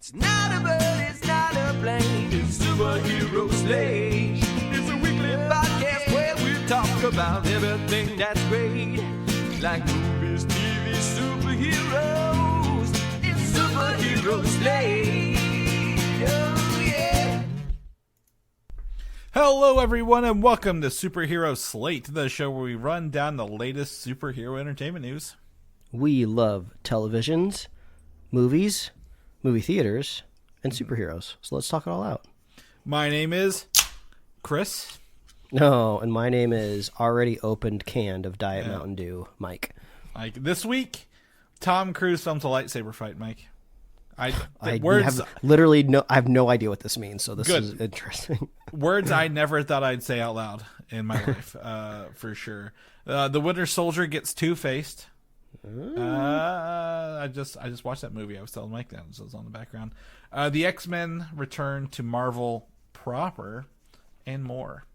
It's not a bird, it's not a plane, it's Superhero Slate. It's a weekly podcast where we talk about everything that's great. Like movies, TV, superheroes. It's Superhero Slate. Oh yeah. Hello everyone and welcome to Superhero Slate, the show where we run down the latest superhero entertainment news. We love televisions, movies, movie theaters, and superheroes. So let's talk it all out. My name is Chris. No, and my name is already opened canned of Diet Mountain Dew, Mike. This week, Tom Cruise films a lightsaber fight, Mike. I have no idea what this means, so this is interesting. Words I never thought I'd say out loud in my life, for sure. The Winter Soldier gets two-faced. I just watched that movie. I was telling Mike that, so it's on the background. The X-Men return to Marvel proper, and more.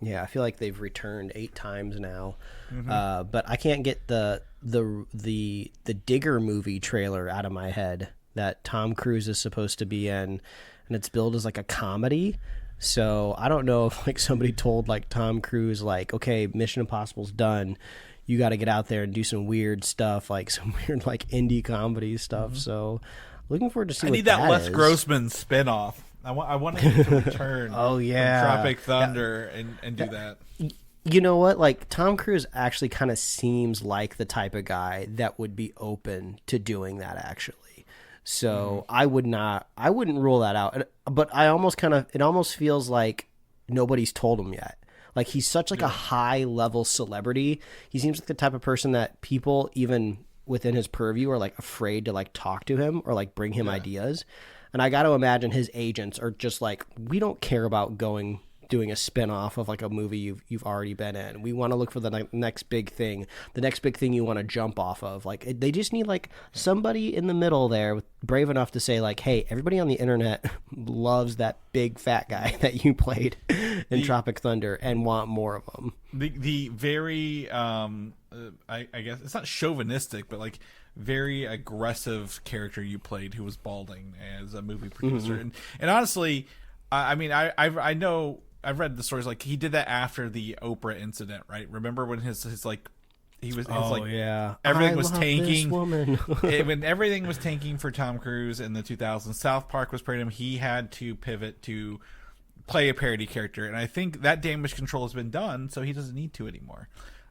Yeah, I feel like they've returned 8 times now, but I can't get the Digger movie trailer out of my head that Tom Cruise is supposed to be in, and it's billed as like a comedy. So I don't know if like somebody told like Tom Cruise like, okay, Mission Impossible's done. You got to get out there and do some weird stuff, like some weird like indie comedy stuff. So looking forward to see. I need that Les Grossman spinoff. I want him to return. Oh yeah, from Tropic Thunder and do that. You know what? Like Tom Cruise actually kind of seems like the type of guy that would be open to doing that actually. So I wouldn't rule that out. But it almost feels like nobody's told him yet. Like he's such like a high level celebrity. He seems like the type of person that people even within his purview are like afraid to like talk to him or like bring him ideas. And I got to imagine his agents are just like, we don't care about doing a spin-off of like a movie you've already been in. We want to look for the next big thing, the next big thing you want to jump off of. Like they just need like somebody in the middle there brave enough to say like, hey, everybody on the internet loves that big fat guy that you played in Tropic Thunder and want more of them. The very I guess it's not chauvinistic, but like very aggressive character you played who was balding as a movie producer. And honestly, I mean I know I've read the stories like he did that after the Oprah incident, right? Remember when his like he was everything was tanking when everything was tanking for Tom Cruise in the 2000s. South Park was praising him. He had to pivot to play a parody character, and I think that damage control has been done, so he doesn't need to anymore.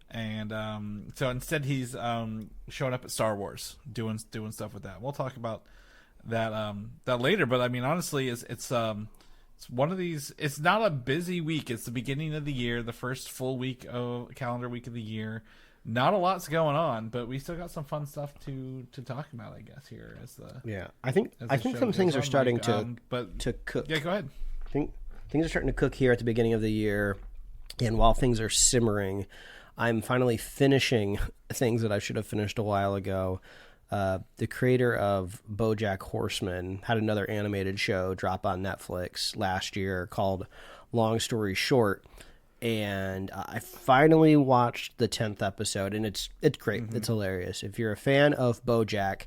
And so instead he's showing up at Star Wars doing stuff with that. We'll talk about that later, but I mean honestly it's one of these. It's not a busy week. It's the beginning of the year, the first full calendar week of the year. Not a lot's going on, but we still got some fun stuff to talk about, I guess. Here I think some things are starting to cook. Yeah, go ahead. I think things are starting to cook here at the beginning of the year, and while things are simmering, I'm finally finishing things that I should have finished a while ago. The creator of BoJack Horseman had another animated show drop on Netflix last year called Long Story Short, and I finally watched the 10th episode, and it's great. It's hilarious. If you're a fan of BoJack,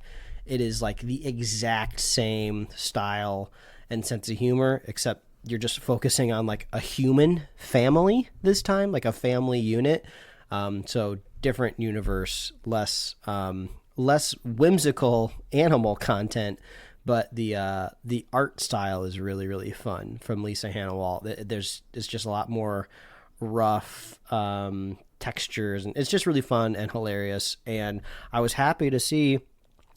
it is like the exact same style and sense of humor, except you're just focusing on like a human family this time, like a family unit. So different universe, less whimsical animal content, but the art style is really, really fun from Lisa Hannah-Walt. It's just a lot more rough textures, and it's just really fun and hilarious. And I was happy to see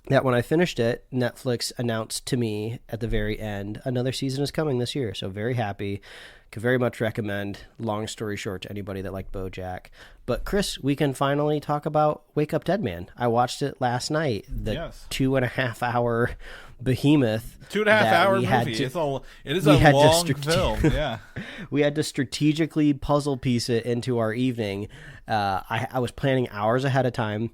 that when I finished it, Netflix announced to me at the very end, another season is coming this year. So very happy. Could very much recommend Long Story Short to anybody that liked BoJack. But Chris, we can finally talk about Wake Up Dead Man. I watched it last night. The 2.5 hour behemoth. 2.5 hour movie. It is a long film. Yeah. We had to strategically puzzle piece it into our evening. I was planning hours ahead of time.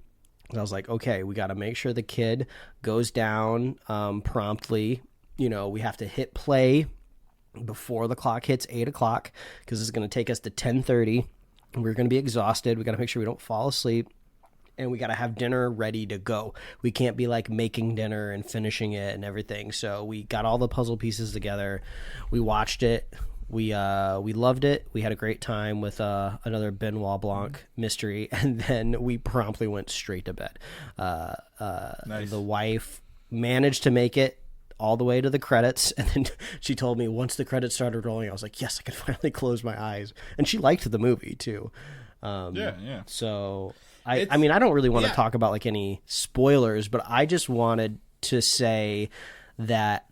I was like, okay, we got to make sure the kid goes down promptly. You know, we have to hit play before the clock hits 8 o'clock because it's going to take us to 10:30. We're going to be exhausted. We got to make sure we don't fall asleep. and we got to have dinner ready to go. We can't be like making dinner and finishing it and everything. So we got all the puzzle pieces together. We watched it. We loved it. We had a great time with another Benoit Blanc mystery, and then we promptly went straight to bed. Nice. The wife managed to make it all the way to the credits, and then she told me once the credits started rolling, I was like, yes, I can finally close my eyes. And she liked the movie too. Yeah. So I mean, I don't really want to talk about like any spoilers, but I just wanted to say that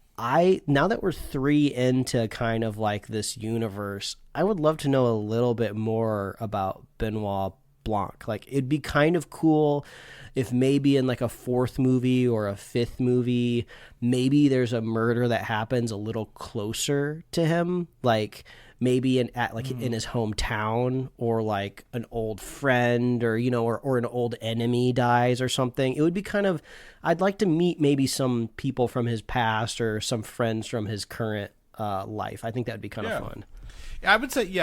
now that we're 3 into kind of like this universe, I would love to know a little bit more about Benoit Blanc. Like, it'd be kind of cool if maybe in like a 4th movie or a 5th movie, maybe there's a murder that happens a little closer to him, like maybe in his hometown, or like an old friend, or or an old enemy dies or something. It would be kind of, I'd like to meet maybe some people from his past or some friends from his current life. I think that'd be kind of fun. I would say we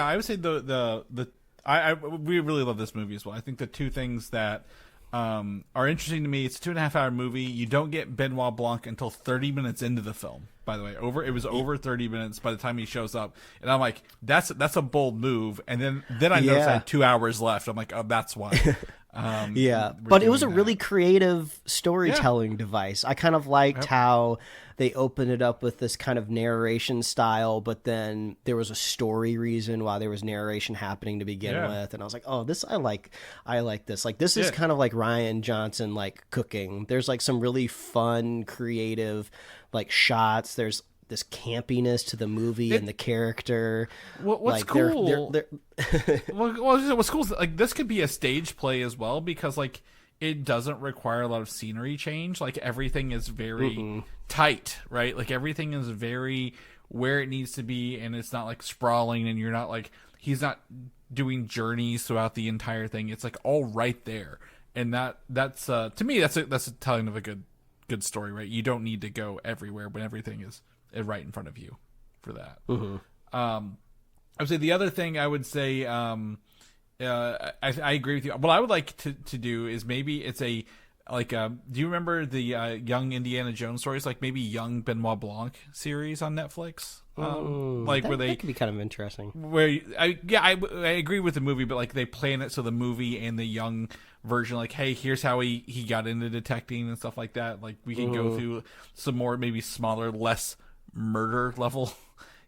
really love this movie as well. I think the two things that are interesting to me, it's a 2.5-hour movie. You don't get Benoit Blanc until 30 minutes into the film, by the way. It was over 30 minutes by the time he shows up, and I'm like, that's a bold move. And then I noticed I had 2 hours left. I'm like, oh, that's why. But it was a really creative storytelling device. I kind of liked how they opened it up with this kind of narration style, but then there was a story reason why there was narration happening to begin with, and I was like, oh, this I like this. Like, this is kind of like Rian Johnson like cooking. There's like some really fun, creative like shots. There's this campiness to the movie and the character. What's cool? What's cool is like this could be a stage play as well, because like it doesn't require a lot of scenery change. Like, everything is very tight, right? Like, everything is very where it needs to be, and it's not like sprawling, and you're not like, he's not doing journeys throughout the entire thing. It's like all right there, and that's to me that's a telling of a good story, right? You don't need to go everywhere when everything is right in front of you for that. I would say the other thing I would say, I agree with you. What I would like to do is maybe it's do you remember the Young Indiana Jones stories? Like, maybe Young Benoit Blanc series on Netflix. That could be kind of interesting. I agree with the movie, but like they plan it so the movie and the young version, like, hey, here's how he got into detecting and stuff like that. Like, we can go through some more, maybe smaller, less murder level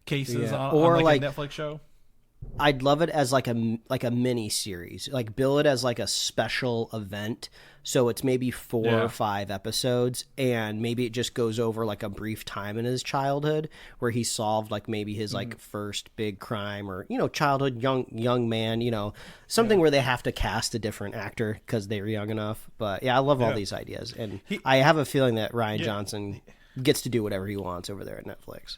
cases on like a Netflix show. I'd love it as like a mini series, like bill it as like a special event. So it's maybe 4 or 5 episodes, and maybe it just goes over like a brief time in his childhood where he solved like maybe his like first big crime, or childhood, young man, something where they have to cast a different actor because they were young enough. But I love all these ideas, and I have a feeling that Rian Johnson gets to do whatever he wants over there at Netflix.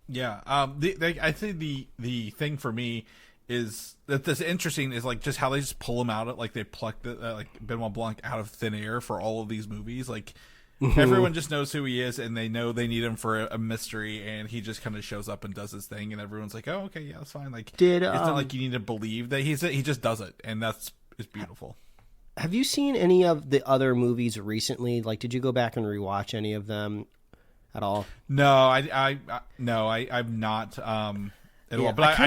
Yeah, I think the thing for me is that's interesting is like just how they just pull him out, like they pluck like Benoit Blanc out of thin air for all of these movies. Like, everyone just knows who he is, and they know they need him for a mystery, and he just kind of shows up and does his thing, and everyone's like, oh, okay, yeah, that's fine. Like, it's not like you need to believe that he just does it, and it's beautiful. Have you seen any of the other movies recently? Like, did you go back and rewatch any of them at all? No, I've not at all. But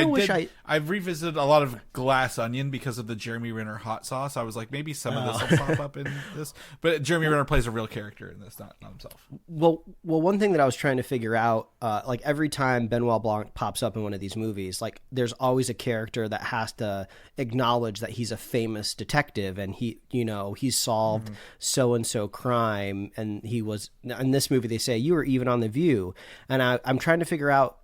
I've revisited a lot of Glass Onion because of the Jeremy Renner hot sauce. I was like, maybe some of this will pop up in this. But Jeremy Renner plays a real character in this, not himself. Well, one thing that I was trying to figure out, like every time Benoit Blanc pops up in one of these movies, like there's always a character that has to acknowledge that he's a famous detective, and he solved so-and-so crime, and he was, in this movie they say, you were even on The View. And I'm trying to figure out,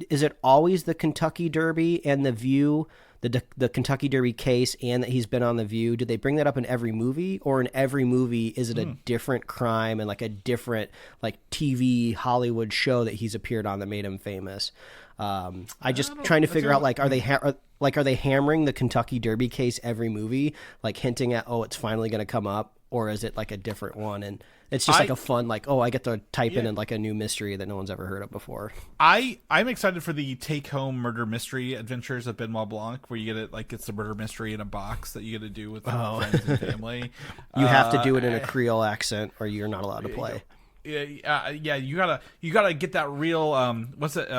is it always the Kentucky Derby and The View, the Kentucky Derby case, and that he's been on The View? Do they bring that up in every movie, or in every movie is it a different crime and like a different like TV Hollywood show that he's appeared on that made him famous? I just trying to figure out, like, are they hammering the Kentucky Derby case every movie, like hinting at, oh, it's finally going to come up, or is it like a different one? And It's just like a fun, like, oh, I get to type in like a new mystery that no one's ever heard of before. I'm excited for the take-home murder mystery adventures of Benoit Blanc, where you get it like it's a murder mystery in a box that you get to do with friends and family. You have to do it in a Creole accent, or you're not allowed to play. Yeah, you gotta get that real what's it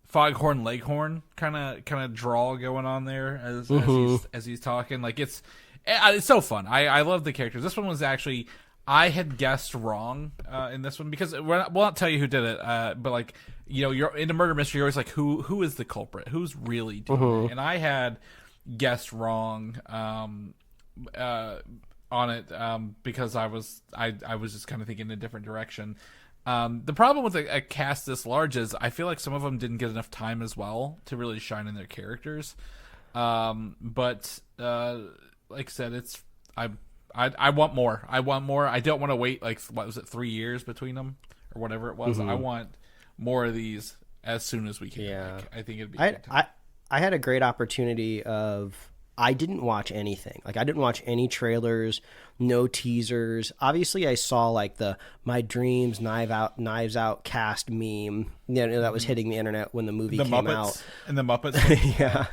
Foghorn Leghorn kind of drawl going on there as he's talking. Like it's so fun. I love the characters. This one was actually, I had guessed wrong in this one because we'll not tell you who did it, but like, you know, you're in a murder mystery, you're always like, who is the culprit? Who's really doing it? And I had guessed wrong on it because I was just kind of thinking in a different direction. The problem with a cast this large is I feel like some of them didn't get enough time as well to really shine in their characters. But like I said, I want more. I want more. I don't want to wait like, what was it, 3 years between them or whatever it was. I want more of these as soon as we can. Yeah. Like, I think it'd be a good time. I had a great opportunity of, I didn't watch anything. Like, I didn't watch any trailers, no teasers. Obviously, I saw like the My Dreams Knives Out cast meme, you know, that was hitting the internet when the movie came out. And the Muppets. Yeah.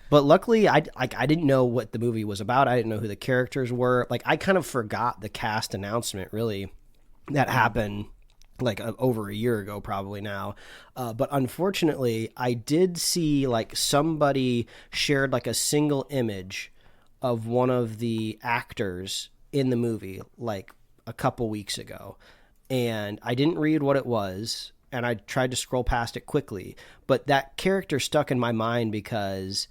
But luckily, I didn't know what the movie was about. I didn't know who the characters were. Like, I kind of forgot the cast announcement, really, that happened like over a year ago probably now. But unfortunately, I did see like somebody shared like a single image of one of the actors in the movie like a couple weeks ago. And I didn't read what it was, and I tried to scroll past it quickly. But that character stuck in my mind because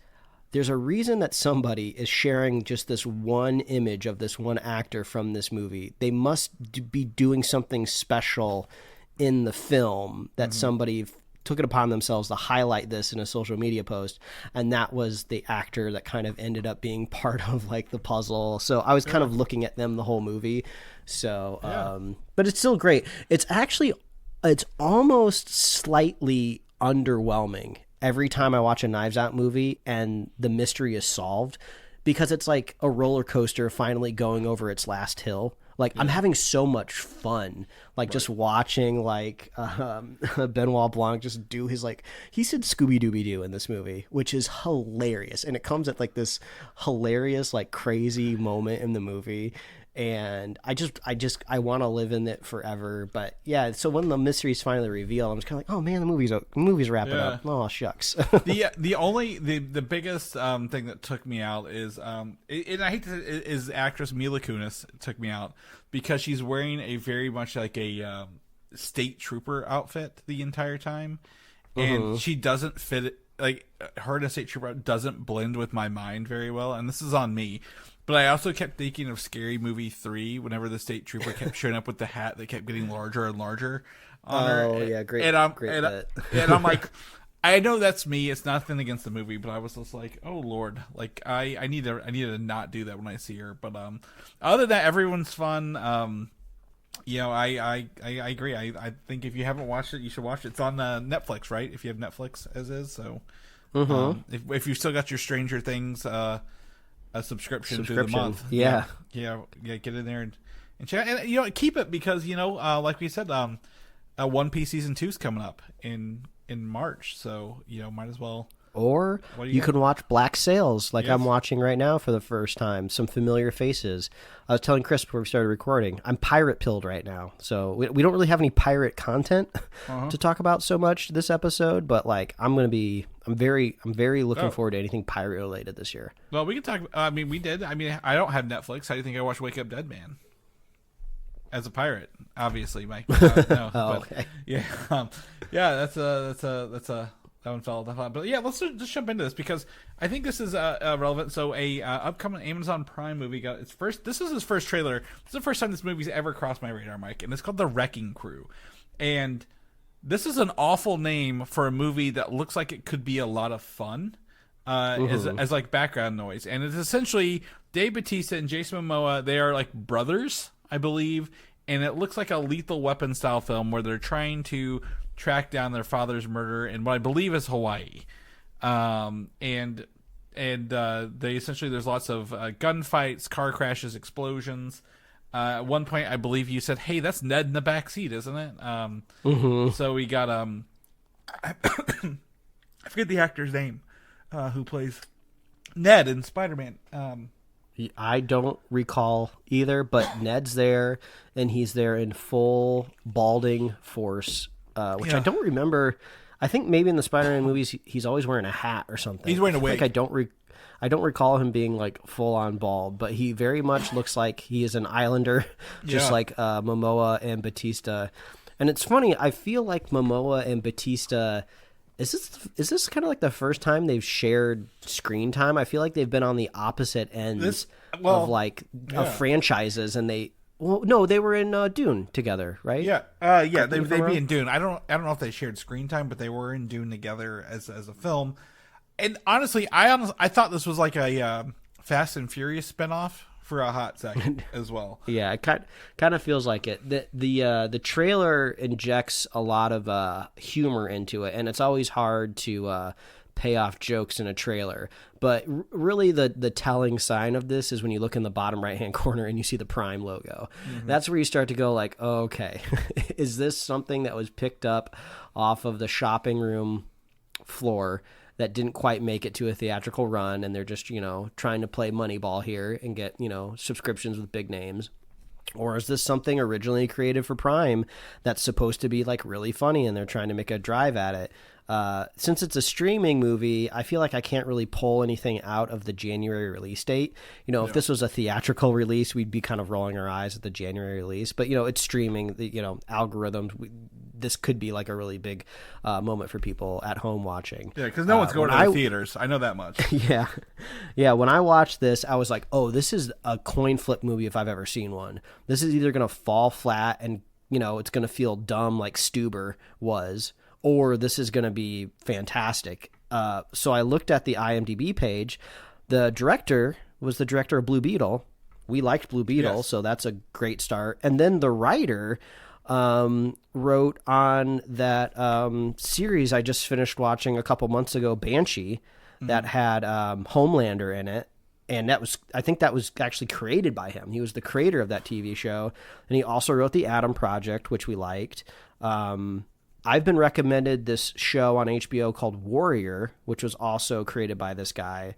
there's a reason that somebody is sharing just this one image of this one actor from this movie. They must be doing something special in the film that somebody took it upon themselves to highlight this in a social media post. And that was the actor that kind of ended up being part of like the puzzle. So I was kind of looking at them the whole movie. So, but it's still great. It's almost slightly underwhelming every time I watch a Knives Out movie and the mystery is solved, because it's like a roller coaster finally going over its last hill. Like, I'm having so much fun, like just watching like Benoit Blanc just do his, like, he said Scooby-Dooby-Doo in this movie, which is hilarious. And it comes at like this hilarious, like crazy moment in the movie. And I want to live in it forever. But yeah, so when the mystery's finally revealed, I'm just kind of like, oh man, the movie's wrapping up. Oh shucks. the biggest thing that took me out is and I hate to, is actress Mila Kunis took me out because she's wearing a very much like a state trooper outfit the entire time, and she doesn't fit it. Like, her in a state trooper doesn't blend with my mind very well, and this is on me. But I also kept thinking of Scary Movie 3 whenever the state trooper kept showing up with the hat that kept getting larger and larger on her. Oh, yeah, great. And I'm like, I know that's me. It's nothing against the movie, but I was just like, oh Lord, like I need to not do that when I see her. But other than that, everyone's fun. You know, I agree. I think if you haven't watched it, you should watch it. It's on Netflix, right? If you have Netflix as is, so if you still got your Stranger Things a subscription through the month. Yeah, get in there and check. And you know, keep it because, you know, like we said, One Piece season 2 is coming up in March, so you know, might as well. Or you can watch Black Sails, like I'm watching right now for the first time. Some familiar faces. I was telling Chris before we started recording, I'm pirate pilled right now. So we don't really have any pirate content to talk about so much this episode, but like I'm very looking forward to anything pirate related this year. Well, we can talk. I mean, we did. I mean, I don't have Netflix. How do you think I watched Wake Up Dead Man? As a pirate, obviously, Mike. No, okay. Yeah, that's a. That one fell off. But yeah, let's just jump into this because I think this is relevant. So upcoming Amazon Prime movie got its first. This is his first trailer. This is the first time this movie's ever crossed my radar, Mike, and it's called The Wrecking Crew. And this is an awful name for a movie that looks like it could be a lot of fun as like background noise. And it's essentially Dave Bautista and Jason Momoa. They are like brothers, I believe, and it looks like a Lethal Weapon style film where they're trying to track down their father's murder in what I believe is Hawaii. And they essentially, there's lots of gunfights, car crashes, explosions. At one point, I believe you said, "Hey, that's Ned in the back seat, isn't it?" So we got I forget the actor's name who plays Ned in Spider-Man. I don't recall either, but Ned's there, and he's there in full balding force, which I don't remember. I think maybe in the Spider-Man movies, he's always wearing a hat or something. He's wearing a wig. I don't recall him being like full on bald, but he very much looks like he is an Islander, just like Momoa and Bautista. And it's funny, I feel like Momoa and Bautista. Is this kind of like the first time they've shared screen time? I feel like they've been on the opposite ends of franchises, and they were in Dune together, right? They'd be in Dune. I don't know if they shared screen time, but they were in Dune together as a film. And honestly, I thought this was like a Fast and Furious spinoff for a hot second as well. Yeah, it kind of feels like it. The trailer injects a lot of humor into it, and it's always hard to pay off jokes in a trailer. But really, the telling sign of this is when you look in the bottom right-hand corner and you see the Prime logo. Mm-hmm. That's where you start to go like, oh, okay, is this something that was picked up off of the shopping room floor that didn't quite make it to a theatrical run, and they're just, trying to play Moneyball here and get, subscriptions with big names? Or is this something originally created for Prime that's supposed to be like really funny and they're trying to make a drive at it? Since it's a streaming movie, I feel like I can't really pull anything out of the January release date. If this was a theatrical release, we'd be kind of rolling our eyes at the January release. But, it's streaming, algorithms. This could be like a really big moment for people at home watching. Yeah, because no one's going to the theaters. I know that much. Yeah. When I watched this, I was like, oh, this is a coin flip movie if I've ever seen one. This is either going to fall flat and, it's going to feel dumb like Stuber was, or this is going to be fantastic. So I looked at the IMDb page. The director was the director of Blue Beetle. We liked Blue Beetle, so that's a great start. And then the writer wrote on that series I just finished watching a couple months ago, Banshee, that had Homelander in it. And I think that was actually created by him. He was the creator of that TV show. And he also wrote The Atom Project, which we liked. I've been recommended this show on HBO called Warrior, which was also created by this guy.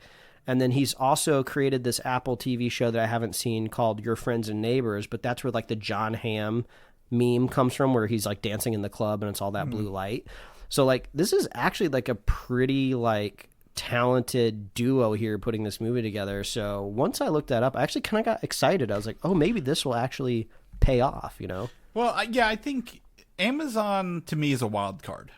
And then he's also created this Apple TV show that I haven't seen called Your Friends and Neighbors, but that's where like the John Hamm meme comes from, where he's like dancing in the club and it's all that blue light. So like this is actually like a pretty like talented duo here putting this movie together. So once I looked that up, I actually kind of got excited. I was like, oh, maybe this will actually pay off, Well, I think Amazon to me is a wild card.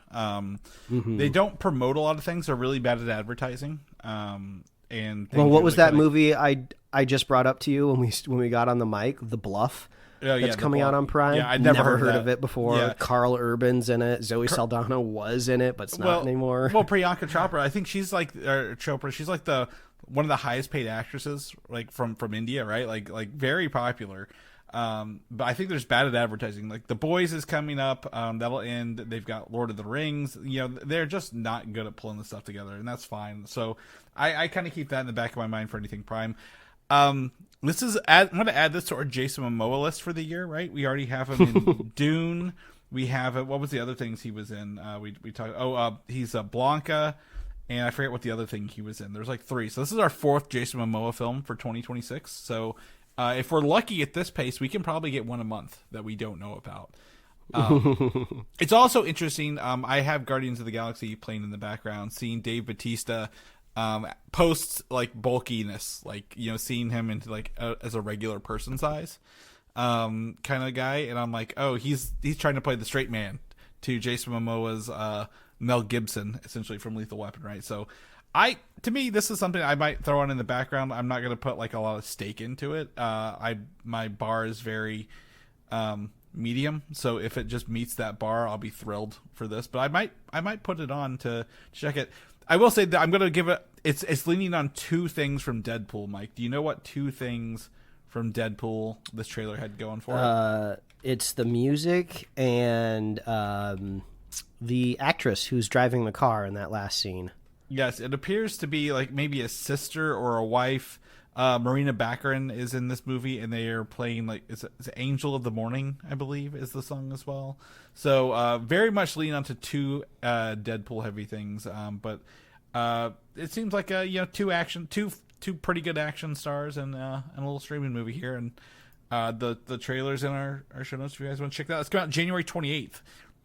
They don't promote a lot of things. They're really bad at advertising. And what was that movie I just brought up to you when we got on the mic? The Bluff. That's coming out on Prime. Yeah, I'd never heard of it before. Yeah. Carl Urban's in it. Zoe Saldana was in it, but it's not anymore. Well, Priyanka Chopra, I think she's like Chopra. She's like one of the highest paid actresses, like from India, right? Like very popular. But I think there's bad at advertising. Like The Boys is coming up. That'll end. They've got Lord of the Rings. They're just not good at pulling the stuff together, and that's fine. So I kind of keep that in the back of my mind for anything Prime. I'm going to add this to our Jason Momoa list for the year, right? We already have him in Dune. We have what was the other things he was in? We talked. He's Blanca, and I forget what the other thing he was in. There's like 3. So this is our 4th Jason Momoa film for 2026. So if we're lucky at this pace, we can probably get one a month that we don't know about. It's also interesting. I have Guardians of the Galaxy playing in the background, seeing Dave Bautista post like bulkiness, like seeing him into like as a regular person size kind of guy, and I'm like, oh, he's trying to play the straight man to Jason Momoa's Mel Gibson, essentially from Lethal Weapon, right? So to me, this is something I might throw on in the background. I'm not going to put like a lot of stake into it. My bar is very medium, so if it just meets that bar, I'll be thrilled for this. But I might put it on to check it. I will say that I'm going to give it. It's leaning on 2 things from Deadpool. Mike, do you know what 2 things from Deadpool this trailer had going for it? It's the music and the actress who's driving the car in that last scene. Yes, it appears to be like maybe a sister or a wife Marina Baccarin is in this movie, and they are playing like it's "Angel of the Morning," I believe, is the song as well. So very much lean onto two Deadpool heavy things, but it seems like two pretty good action stars and a little streaming movie here, and the trailers in our show notes if you guys want to check that out. It's coming out January 28th.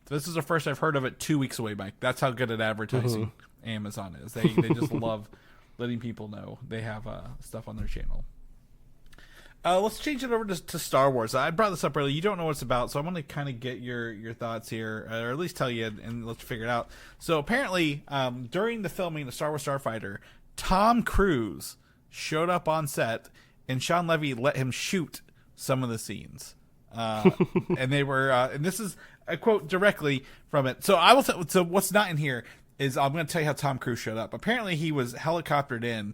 This is the first I've heard of it 2 weeks away, Mike. That's how good at advertising Amazon is. They just love letting people know they have stuff on their channel. Let's change it over to Star Wars. I brought this up earlier. You don't know what it's about, so I want to kind of get your thoughts here, or at least tell you, and let's figure it out. So apparently, during the filming of Star Wars Starfighter, Tom Cruise showed up on set, and Shawn Levy let him shoot some of the scenes. And they were, and this is a quote directly from it. So I will. So what's not in here is I'm going to tell you how Tom Cruise showed up. Apparently, he was helicoptered in,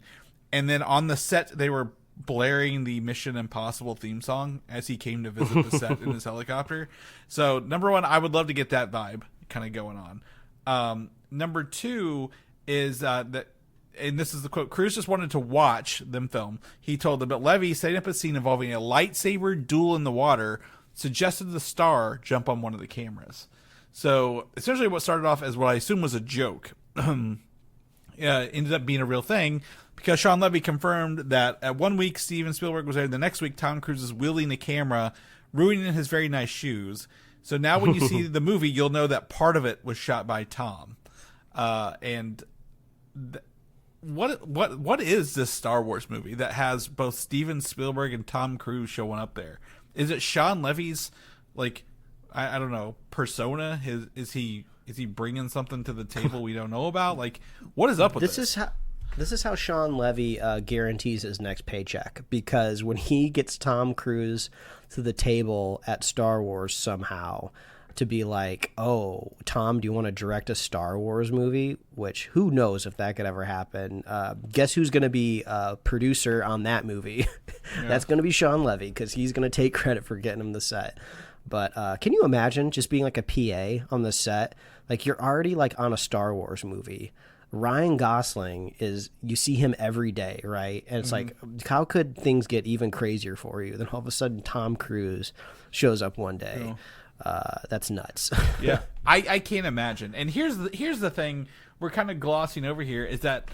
and then on the set they were blaring the Mission Impossible theme song as he came to visit the set in his helicopter. So number one, I would love to get that vibe kind of going on. Number two is that. And this is the quote, Cruise just wanted to watch them film. He told them, but Levy, setting up a scene involving a lightsaber duel in the water, suggested the star jump on one of the cameras. So essentially what started off as what I assume was a joke ended up being a real thing, because Shawn Levy confirmed that at 1 week Steven Spielberg was there, the next week Tom Cruise is wielding the camera, ruining his very nice shoes. So now when you see the movie, you'll know that part of it was shot by Tom. What is this Star Wars movie that has both Steven Spielberg and Tom Cruise showing up there? Is it Shawn Levy's, like, I don't know, persona? Is he bringing something to the table we don't know about? Like, what is up with this? This is how Shawn Levy guarantees his next paycheck, because when he gets Tom Cruise to the table at Star Wars somehow to be like, oh, Tom, do you want to direct a Star Wars movie? Which, who knows if that could ever happen. Guess who's going to be a producer on that movie? Yeah. That's going to be Shawn Levy, because he's going to take credit for getting him the set. But can you imagine just being like a PA on the set? Like, you're already like on a Star Wars movie. Ryan Gosling you see him every day, right? And it's like, how could things get even crazier for you? Then all of a sudden Tom Cruise shows up one day. Oh. That's nuts. Yeah, I can't imagine. And here's the thing we're kind of glossing over here, is that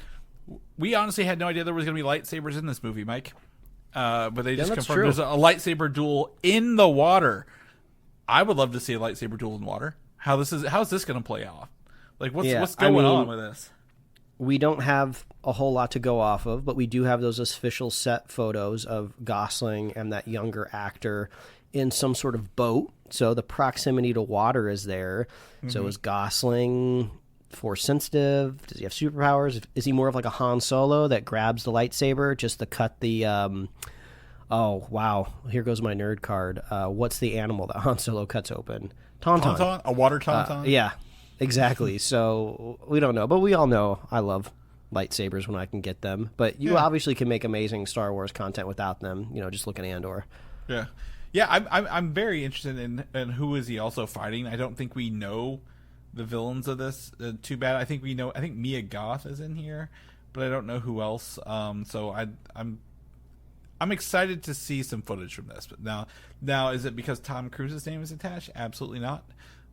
we honestly had no idea there was going to be lightsabers in this movie, Mike. But they just confirmed there's a lightsaber duel in the water. I would love to see a lightsaber duel in water. How's this going to play off? Like, what's going on with this? We don't have a whole lot to go off of, but we do have those official set photos of Gosling and that younger actor in some sort of boat. So the proximity to water is there. Mm-hmm. So is Gosling force sensitive? Does he have superpowers? Is he more of like a Han Solo that grabs the lightsaber just to cut the... oh, wow. Here goes my nerd card. What's the animal that Han Solo cuts open? Tauntaun. Tauntaun? A water tauntaun? Yeah, exactly. So we don't know. But we all know I love lightsabers when I can get them. But you obviously can make amazing Star Wars content without them. You know, just look at Andor. Yeah. Yeah, I'm very interested in who is he also fighting. I don't think we know the villains of this too bad. I think Mia Goth is in here, but I don't know who else. So I'm excited to see some footage from this. But now is it because Tom Cruise's name is attached? Absolutely not.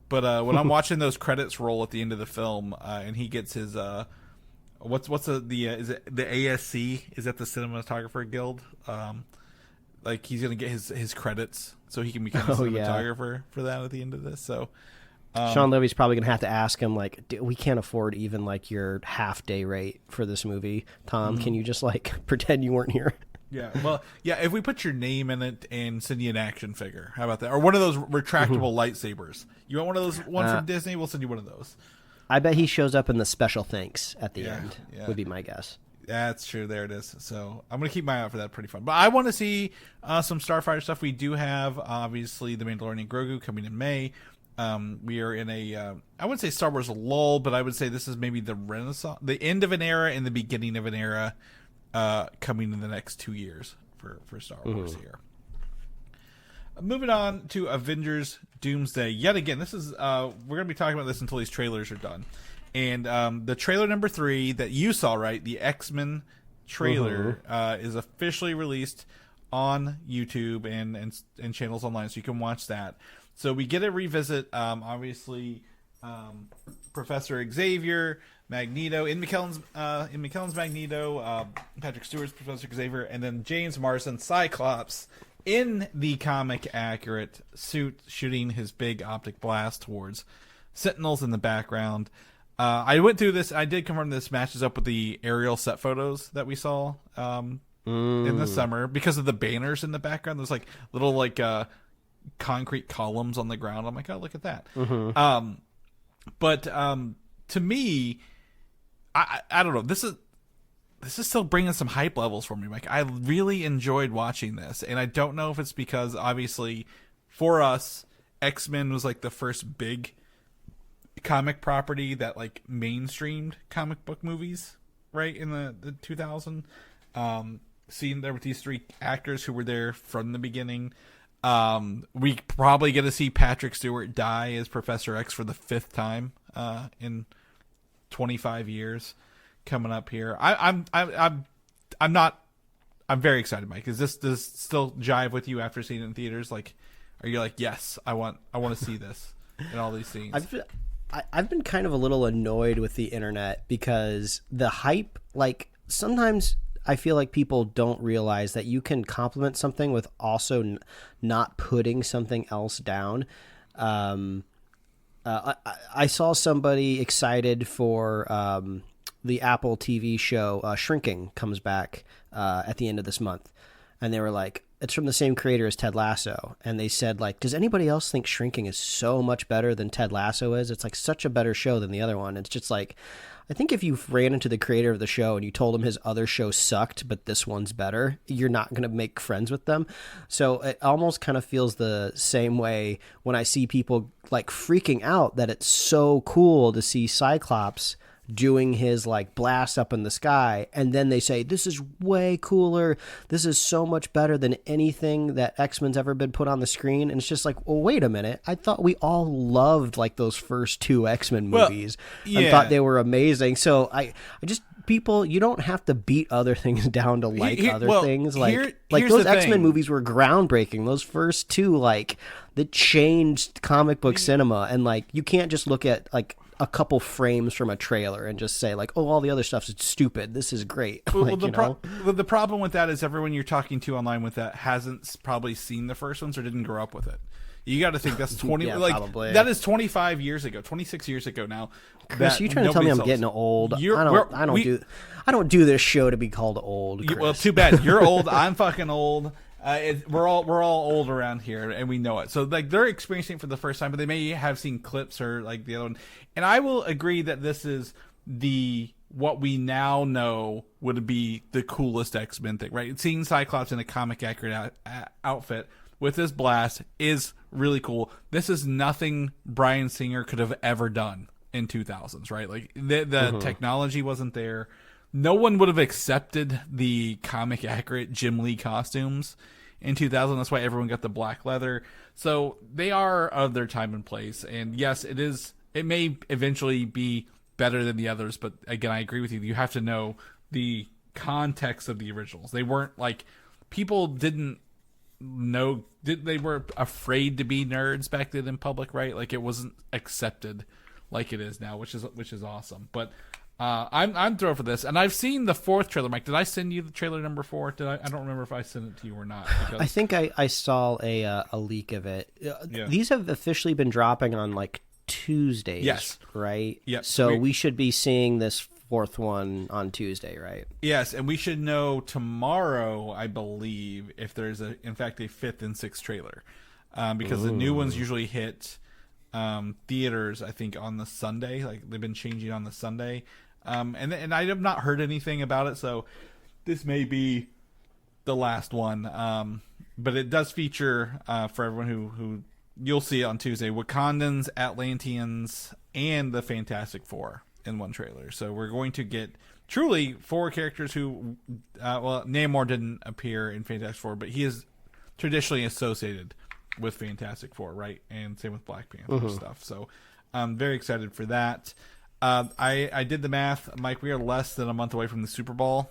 But when I'm watching those credits roll at the end of the film, and he gets his is it the ASC? Is that the Cinematographer Guild? Like, he's gonna get his credits so he can become a cinematographer for that at the end of this. So Shawn Levy's probably gonna have to ask him, like, we can't afford even like your half day rate for this movie. Tom, can you just like pretend you weren't here? Yeah, well, yeah. If we put your name in it and send you an action figure, how about that? Or one of those retractable lightsabers. You want one of those ones from Disney? We'll send you one of those. I bet he shows up in the special thanks at the end. Yeah. Would be my guess. That's true. There it is. So I'm going to keep my eye out for that. Pretty fun. But I want to see some Starfighter stuff. We do have, obviously, The Mandalorian and Grogu coming in May. We are in I wouldn't say Star Wars lull, but I would say this is maybe the renaissance, the end of an era and the beginning of an era coming in the next 2 years for Star Wars here. Moving on to Avengers Doomsday. Yet again, this is we're going to be talking about this until these trailers are done. And the trailer number 3 that you saw, right? The X-Men trailer is officially released on YouTube and channels online, so you can watch that. So we get to revisit, obviously, Professor Xavier, Magneto, in McKellen's Magneto, Patrick Stewart's Professor Xavier, and then James Marsden, Cyclops, in the comic accurate suit, shooting his big optic blast towards Sentinels in the background. I went through this. I did confirm this matches up with the aerial set photos that we saw in the summer because of the banners in the background. There's like little concrete columns on the ground. I'm like, oh, look at that. But to me, I don't know. This is still bringing some hype levels for me. Like, I really enjoyed watching this, and I don't know if it's because obviously for us, X-Men was like the first big comic property that like mainstreamed comic book movies, right, in the 2000. Seeing there with these three actors who were there from the beginning. We probably get to see Patrick Stewart die as Professor X for the 5th time in 25 years coming up here. I'm very excited, Mike. Does this still jive with you after seeing it in theaters? Like, are you like, yes, I want to see this in all these scenes? I've been kind of a little annoyed with the internet because the hype, like, sometimes I feel like people don't realize that you can compliment something with also not putting something else down. I saw somebody excited for the Apple TV show Shrinking comes back at the end of this month. And they were like, it's from the same creator as Ted Lasso. And they said, like, does anybody else think Shrinking is so much better than Ted Lasso is? It's like such a better show than the other one. It's just like, I think if you ran into the creator of the show and you told him his other show sucked, but this one's better, you're not going to make friends with them. So it almost kind of feels the same way when I see people like freaking out that it's so cool to see Cyclops doing his like blast up in the sky, and then they say this is way cooler, this is so much better than anything that X-Men's ever been put on the screen. And it's just like, well, wait a minute, I thought we all loved like those first 2 X-Men movies and thought they were amazing. So I just, people, you don't have to beat other things down to like other things. Like those X-Men movies were groundbreaking. Those first 2, like, that changed comic book cinema. And like, you can't just look at like a couple frames from a trailer and just say like, oh, all the other stuff's stupid, this is great. Well, the problem with that is everyone you're talking to online with that hasn't probably seen the first ones or didn't grow up with it. You got to think that's 20 probably. That is 25 years ago, 26 years ago now. Chris, you trying to tell me I'm getting old? I don't do this show to be called old, Chris. Well, too bad. You're old. I'm fucking old. We're all old around here, and we know it. So like, they're experiencing it for the first time, but they may have seen clips or like the other one. And I will agree that this is what we now know would be the coolest X-Men thing, right? Seeing Cyclops in a comic accurate outfit with this blast is really cool. This is nothing Bryan Singer could have ever done in 2000s, right? Like the technology wasn't there. No one would have accepted the comic accurate Jim Lee costumes in 2000. That's why everyone got the black leather. So they are of their time and place. And yes, it may eventually be better than the others. But again, I agree with you. You have to know the context of the originals. They weren't like, people didn't know, they were afraid to be nerds back then in public, right? Like, it wasn't accepted like it is now, which is awesome. But I'm thrilled for this, and I've seen the 4th trailer. Mike, did I send you the trailer number 4? I don't remember if I sent it to you or not. I think I saw a leak of it. These have officially been dropping on like Tuesdays, yes, right? Yep. So we should be seeing this 4th one on Tuesday, right? Yes, and we should know tomorrow, I believe, if there's in fact a 5th and 6th trailer, because the new ones usually hit theaters, I think, on the Sunday. Like, they've been changing on the Sunday. And I have not heard anything about it, so this may be the last one. But it does feature, for everyone who you'll see it on Tuesday, Wakandans, Atlanteans, and the Fantastic Four in one trailer. So we're going to get truly 4 characters who, Namor didn't appear in Fantastic Four, but he is traditionally associated with Fantastic Four, right? And same with Black Panther stuff. So I'm very excited for that. I did the math, Mike. We are less than a month away from the Super Bowl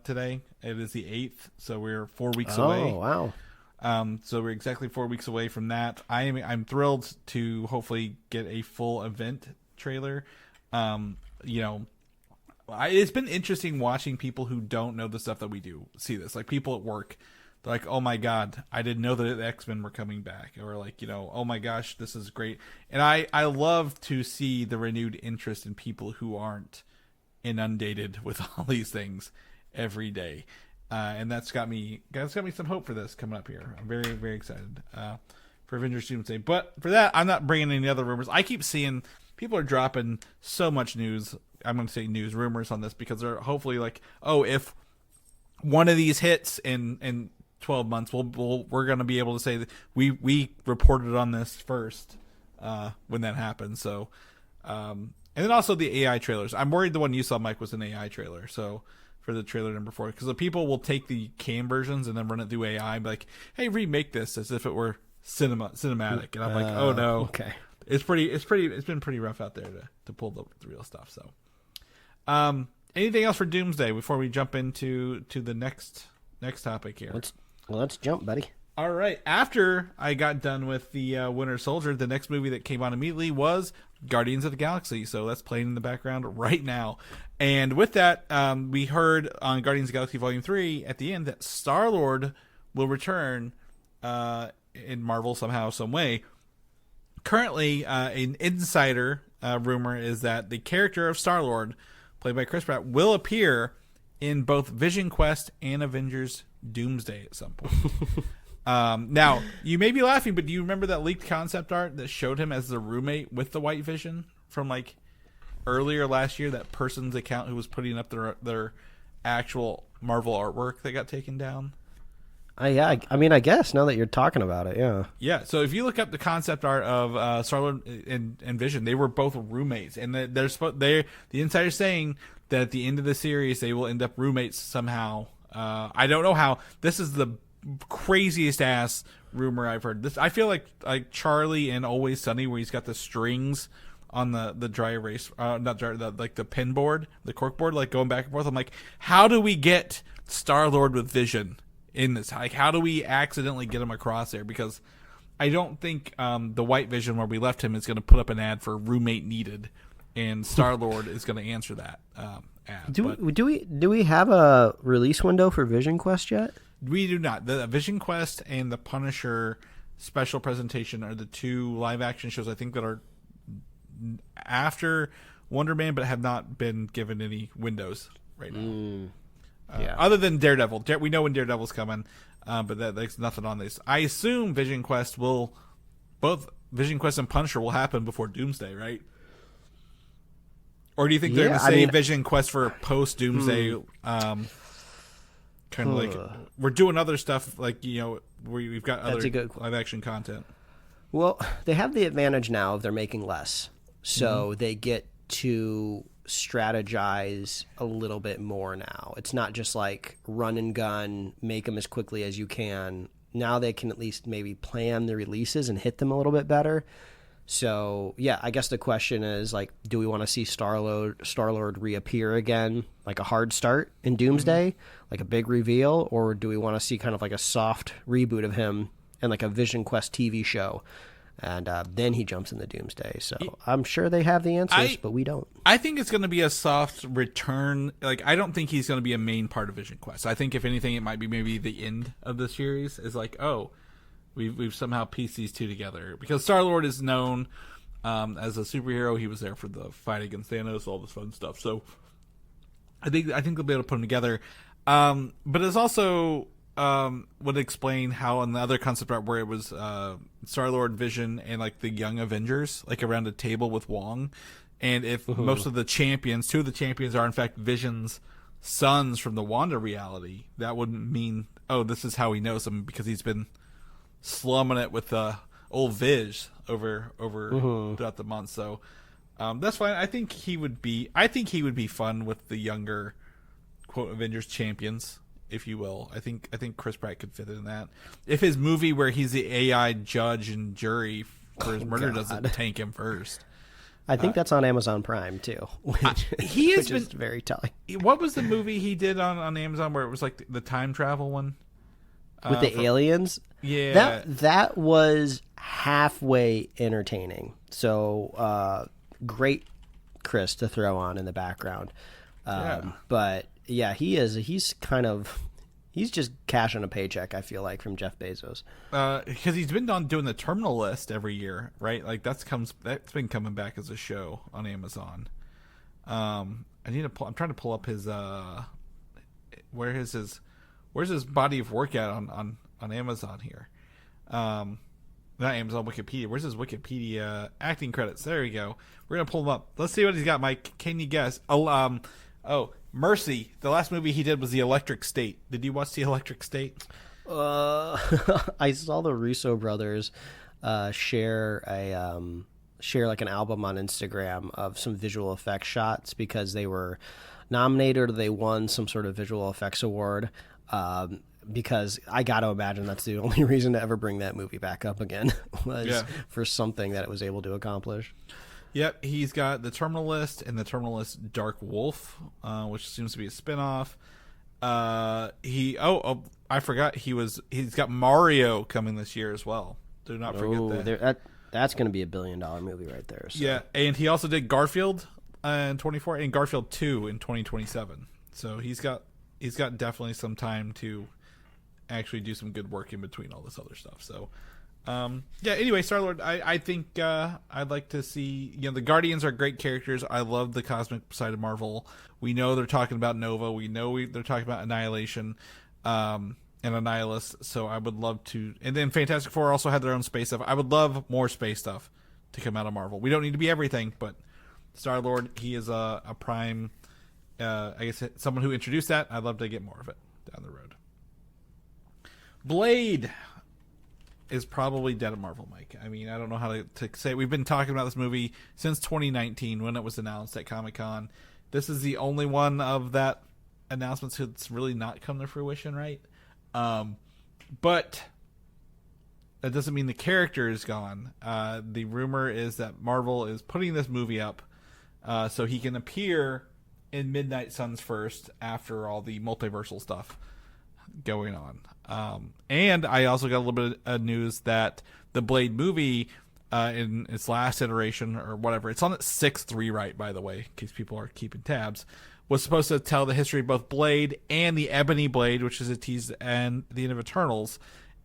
today. It is the 8th, so we're 4 weeks away. Oh, wow. So we're exactly 4 weeks away from that. I'm thrilled to hopefully get a full event trailer. It's been interesting watching people who don't know the stuff that we do see this. Like people at work, they're like, "Oh my god, I didn't know that the X-Men were coming back," or like, "Oh my gosh, this is great." And I love to see the renewed interest in people who aren't inundated with all these things every day. And that's got me some hope for this coming up here. I'm very, very excited for Avengers Doomsday. But for that, I'm not bringing any other rumors. I keep seeing people are dropping so much news. I'm going to say news rumors on this because they're hopefully like, oh, if one of these hits in 12 months, we're going to be able to say that we reported on this first when that happens. So, and then also the AI trailers. I'm worried the one you saw, Mike, was an AI trailer. So for the trailer number 4, because the people will take the cam versions and then run it through AI and be like, hey, remake this as if it were cinematic. And I'm like, oh no. Okay. It's been pretty rough out there to pull the real stuff. So, anything else for Doomsday before we jump into the next topic here? Let's jump, buddy. All right. After I got done with the Winter Soldier, the next movie that came on immediately was Guardians of the Galaxy. So that's playing in the background right now. And with that, we heard on Guardians of the Galaxy Volume 3 at the end that Star-Lord will return in Marvel somehow, some way. Currently, an insider rumor is that the character of Star-Lord, played by Chris Pratt, will appear in both Vision Quest and Avengers Doomsday at some point. Now, you may be laughing, but do you remember that leaked concept art that showed him as the roommate with the White Vision from like earlier last year? That person's account who was putting up their actual Marvel artwork that got taken down. Yeah, I mean, I guess now that you're talking about it, yeah. Yeah, so if you look up the concept art of Star-Lord and Vision, they were both roommates, and the insider's saying that at the end of the series they will end up roommates somehow. I don't know how. This is the craziest ass rumor I've heard. This I feel like Charlie in Always Sunny, where he's got the strings on the dry erase, like the pen board, the cork board, like going back and forth. I'm like, how do we get Star-Lord with Vision in this? Like, how do we accidentally get him across there? Because I don't think the White Vision where we left him is going to put up an ad for roommate needed, and Star-Lord is going to answer that ad. Do we have a release window for Vision Quest yet? We do not. The Vision Quest and the Punisher special presentation are the 2 live action shows I think that are after Wonder Man, but have not been given any windows right now. Yeah. Other than Daredevil. We know when Daredevil's coming, but there's nothing on this. I assume both Vision Quest and Punisher will happen before Doomsday, right? Or do you think they're going to save Vision Quest for post-Doomsday? Kind of like, we're doing other stuff, like, we've got other live-action content. Well, they have the advantage now of they're making less. So they get to strategize a little bit more now. It's not just like run and gun, make them as quickly as you can. Now they can at least maybe plan the releases and hit them a little bit better. So, yeah, I guess the question is, like, do we want to see Star-Lord reappear again, like a hard start in Doomsday, like a big reveal, or do we want to see kind of like a soft reboot of him and like a Vision Quest TV show? And then he jumps in the Doomsday. So I'm sure they have the answers, but we don't. I think it's going to be a soft return. Like, I don't think he's going to be a main part of Vision Quest. I think, if anything, it might be maybe the end of the series is like, oh, we've somehow pieced these 2 together. Because Star-Lord is known as a superhero. He was there for the fight against Thanos, all this fun stuff. So I think they'll be able to put them together. But it's also would explain how on the other concept art where it was Star-Lord, Vision, and like the Young Avengers, like around a table with Wong, and if most of the champions, 2 of the champions are in fact Vision's sons from the Wanda reality, that wouldn't mean, oh, this is how he knows them, because he's been slumming it with old Viz over throughout the month. So that's fine. I think he would be fun with the younger quote Avengers champions, if you will. I think Chris Pratt could fit in that. If his movie where he's the AI judge and jury for his murder doesn't tank him first. I think that's on Amazon Prime too, which is very telling. What was the movie he did on Amazon where it was like the time travel one? With the aliens? Yeah. That was halfway entertaining. So great Chris to throw on in the background. But yeah, he's just cashing a paycheck, I feel like, from Jeff Bezos. Because he's been doing the Terminal List every year, right? Like that's been coming back as a show on Amazon. I'm trying to pull up his where's his body of work at on Amazon here? Not Amazon, Wikipedia. Where's his Wikipedia acting credits? There we go. We're gonna pull him up. Let's see what he's got, Mike. Can you guess? Oh, Mercy. The last movie he did was The Electric State. Did you watch The Electric State? I saw the Russo brothers share like an album on Instagram of some visual effects shots because they were nominated or they won some sort of visual effects award. Because I got to imagine that's the only reason to ever bring that movie back up again was for something that it was able to accomplish. Yep, he's got the Terminal List and the Terminal List Dark Wolf, which seems to be a spinoff. I forgot he's got Mario coming this year as well. Do not forget that. That's going to be $1 billion movie right there. So. Yeah, and he also did Garfield in 24 and Garfield 2 in 2027. So he's got definitely some time to actually do some good work in between all this other stuff. So. Anyway, Star-Lord, I think I'd like to see, the Guardians are great characters. I love the cosmic side of Marvel. We know they're talking about Nova. We know they're talking about Annihilation and Annihilus. So I would love to. And then Fantastic Four also had their own space stuff. I would love more space stuff to come out of Marvel. We don't need to be everything, but Star-Lord, he is a prime, I guess, someone who introduced that. I'd love to get more of it down the road. Blade is probably dead at Marvel, Mike. I mean, I don't know how to say it. We've been talking about this movie since 2019 when it was announced at Comic-Con. This is the only one of that announcements that's really not come to fruition, right? But that doesn't mean the character is gone. The rumor is that Marvel is putting this movie up so he can appear in Midnight Suns first after all the multiversal stuff going on. And I also got a little bit of news that the Blade movie in its last iteration or whatever, it's on its 6th rewrite, by the way, in case people are keeping tabs, was supposed to tell the history of both Blade and the Ebony Blade, which is a tease, and the end of Eternals,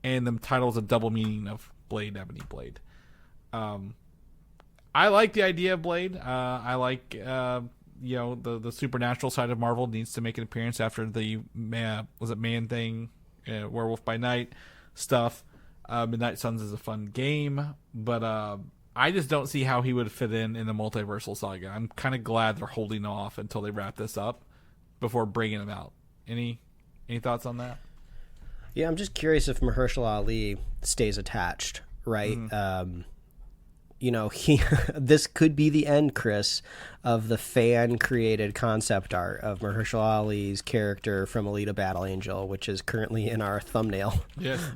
and the title is a double meaning of Blade, Ebony Blade. I like the idea of Blade. I like the supernatural side of Marvel needs to make an appearance after the Man Thing, Werewolf by Night stuff. Midnight Suns is a fun game, but I just don't see how he would fit in the multiversal saga. I'm kind of glad they're holding off until they wrap this up before bringing him out. Any thoughts on that? Yeah, I'm just curious if Mahershala Ali stays attached, right? Mm-hmm. This could be the end, Chris, of the fan-created concept art of Mahershala Ali's character from Alita Battle Angel, which is currently in our thumbnail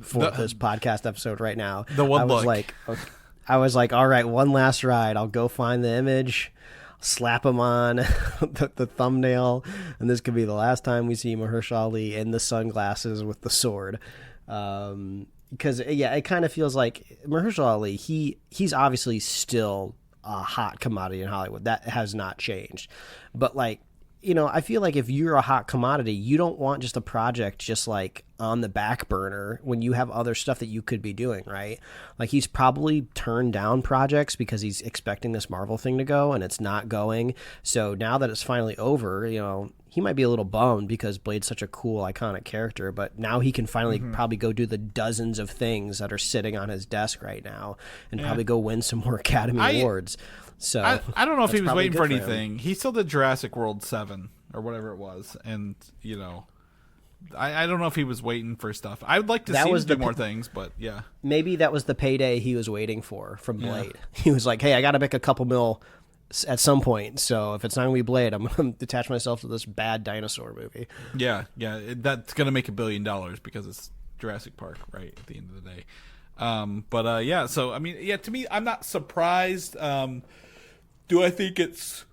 for this podcast episode right now. The one I was like, all right, one last ride. I'll go find the image, slap him on the thumbnail, and this could be the last time we see Mahershala Ali in the sunglasses with the sword. Because, it kind of feels like Mahershala Ali, he's obviously still a hot commodity in Hollywood. That has not changed. But, I feel like if you're a hot commodity, you don't want just a project just, on the back burner when you have other stuff that you could be doing, right? He's probably turned down projects because he's expecting this Marvel thing to go, and it's not going. So now that it's finally over, he might be a little bummed because Blade's such a cool, iconic character, but now he can finally probably go do the dozens of things that are sitting on his desk right now and probably go win some more Academy Awards. So I don't know if he was waiting for anything. He still did Jurassic World 7 or whatever it was, and I don't know if he was waiting for stuff. I would like to see him do more things, but yeah. Maybe that was the payday he was waiting for from Blade. Yeah. He was like, hey, I got to make a couple mil at some point, so if it's not going to be Blade, I'm going to attach myself to this bad dinosaur movie. Yeah, that's going to make $1 billion because it's Jurassic Park, right, at the end of the day. So, I mean, to me, I'm not surprised. Do I think it's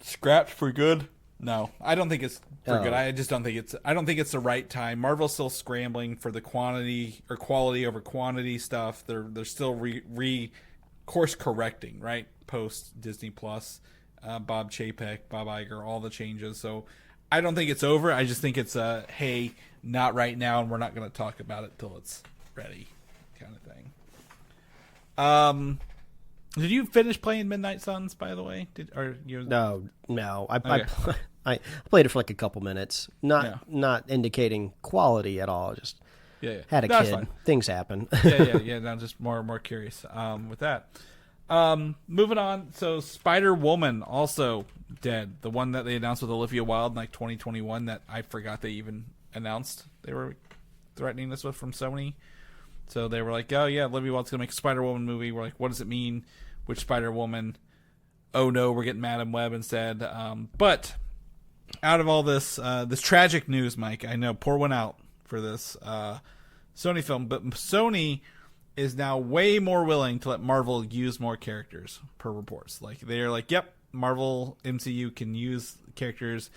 scrapped for good? No, I don't think it's for good. I just don't think it's. I don't think it's the right time. Marvel's still scrambling for the quantity or quality over quantity stuff. They're still course correcting, right? Post Disney Plus, Bob Chapek, Bob Iger, all the changes. So I don't think it's over. I just think it's hey, not right now, and we're not going to talk about it till it's ready, kind of thing. Did you finish playing Midnight Suns, by the way? No. I played it for like a couple minutes. Not indicating quality at all. Just had a kid. Fine. Things happen. yeah. Now just more curious with that. Moving on. So Spider-Woman also dead. The one that they announced with Olivia Wilde in like 2021 that I forgot they even announced. They were threatening this with from Sony. So they were like, oh yeah, Olivia Wilde's going to make a Spider-Woman movie. We're like, what does it mean? Which Spider-Woman? Oh no, we're getting Madam Web instead. But out of all this tragic news, Mike, I know, pour one out for this Sony film, but Sony is now way more willing to let Marvel use more characters per reports. Like they're like, yep, Marvel MCU can use characters.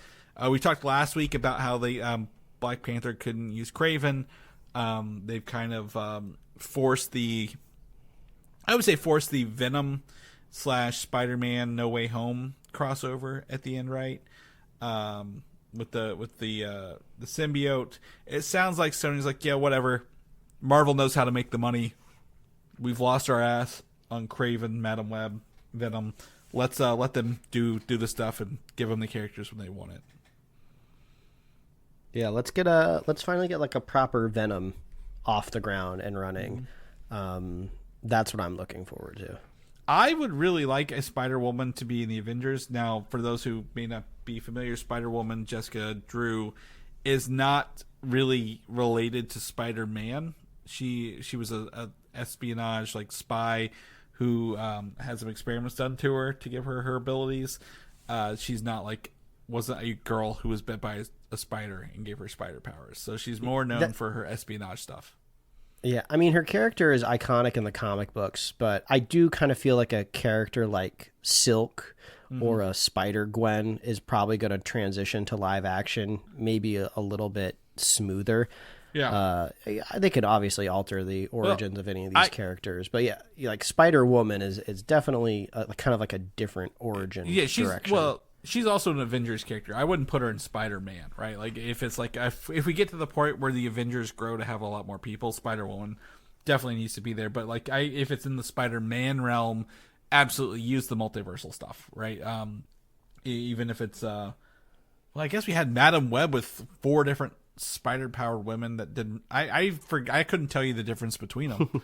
We talked last week about how they Black Panther couldn't use Kraven. They've kind of forced the Venom / Spider-Man No Way Home crossover at the end, right? With the symbiote. It sounds like Sony's like, yeah, whatever. Marvel knows how to make the money. We've lost our ass on Kraven, Madam Web, Venom. Let's let them do the stuff and give them the characters when they want it. Yeah, let's finally get like a proper Venom off the ground and running. That's what I'm looking forward to. I would really like a Spider-Woman to be in the Avengers. Now, for those who may not be familiar, Spider-Woman, Jessica Drew, is not really related to Spider-Man. She was a espionage like spy who had some experiments done to her to give her abilities. She's not like wasn't a girl who was bit by a spider and gave her spider powers. So she's more known for her espionage stuff. Yeah, I mean, her character is iconic in the comic books, but I do kind of feel like a character like Silk or a Spider-Gwen is probably going to transition to live action, maybe a little bit smoother. Yeah. They could obviously alter the origins of any of these characters, but yeah, like Spider-Woman is definitely kind of like a different origin direction. Well, she's also an Avengers character. I wouldn't put her in Spider-Man, right? Like if it's like if we get to the point where the Avengers grow to have a lot more people, Spider-Woman definitely needs to be there. But like if it's in the Spider-Man realm, absolutely use the multiversal stuff, right? Even if it's well, I guess we had Madam Web with 4 different spider-powered women that didn't. I couldn't tell you the difference between them.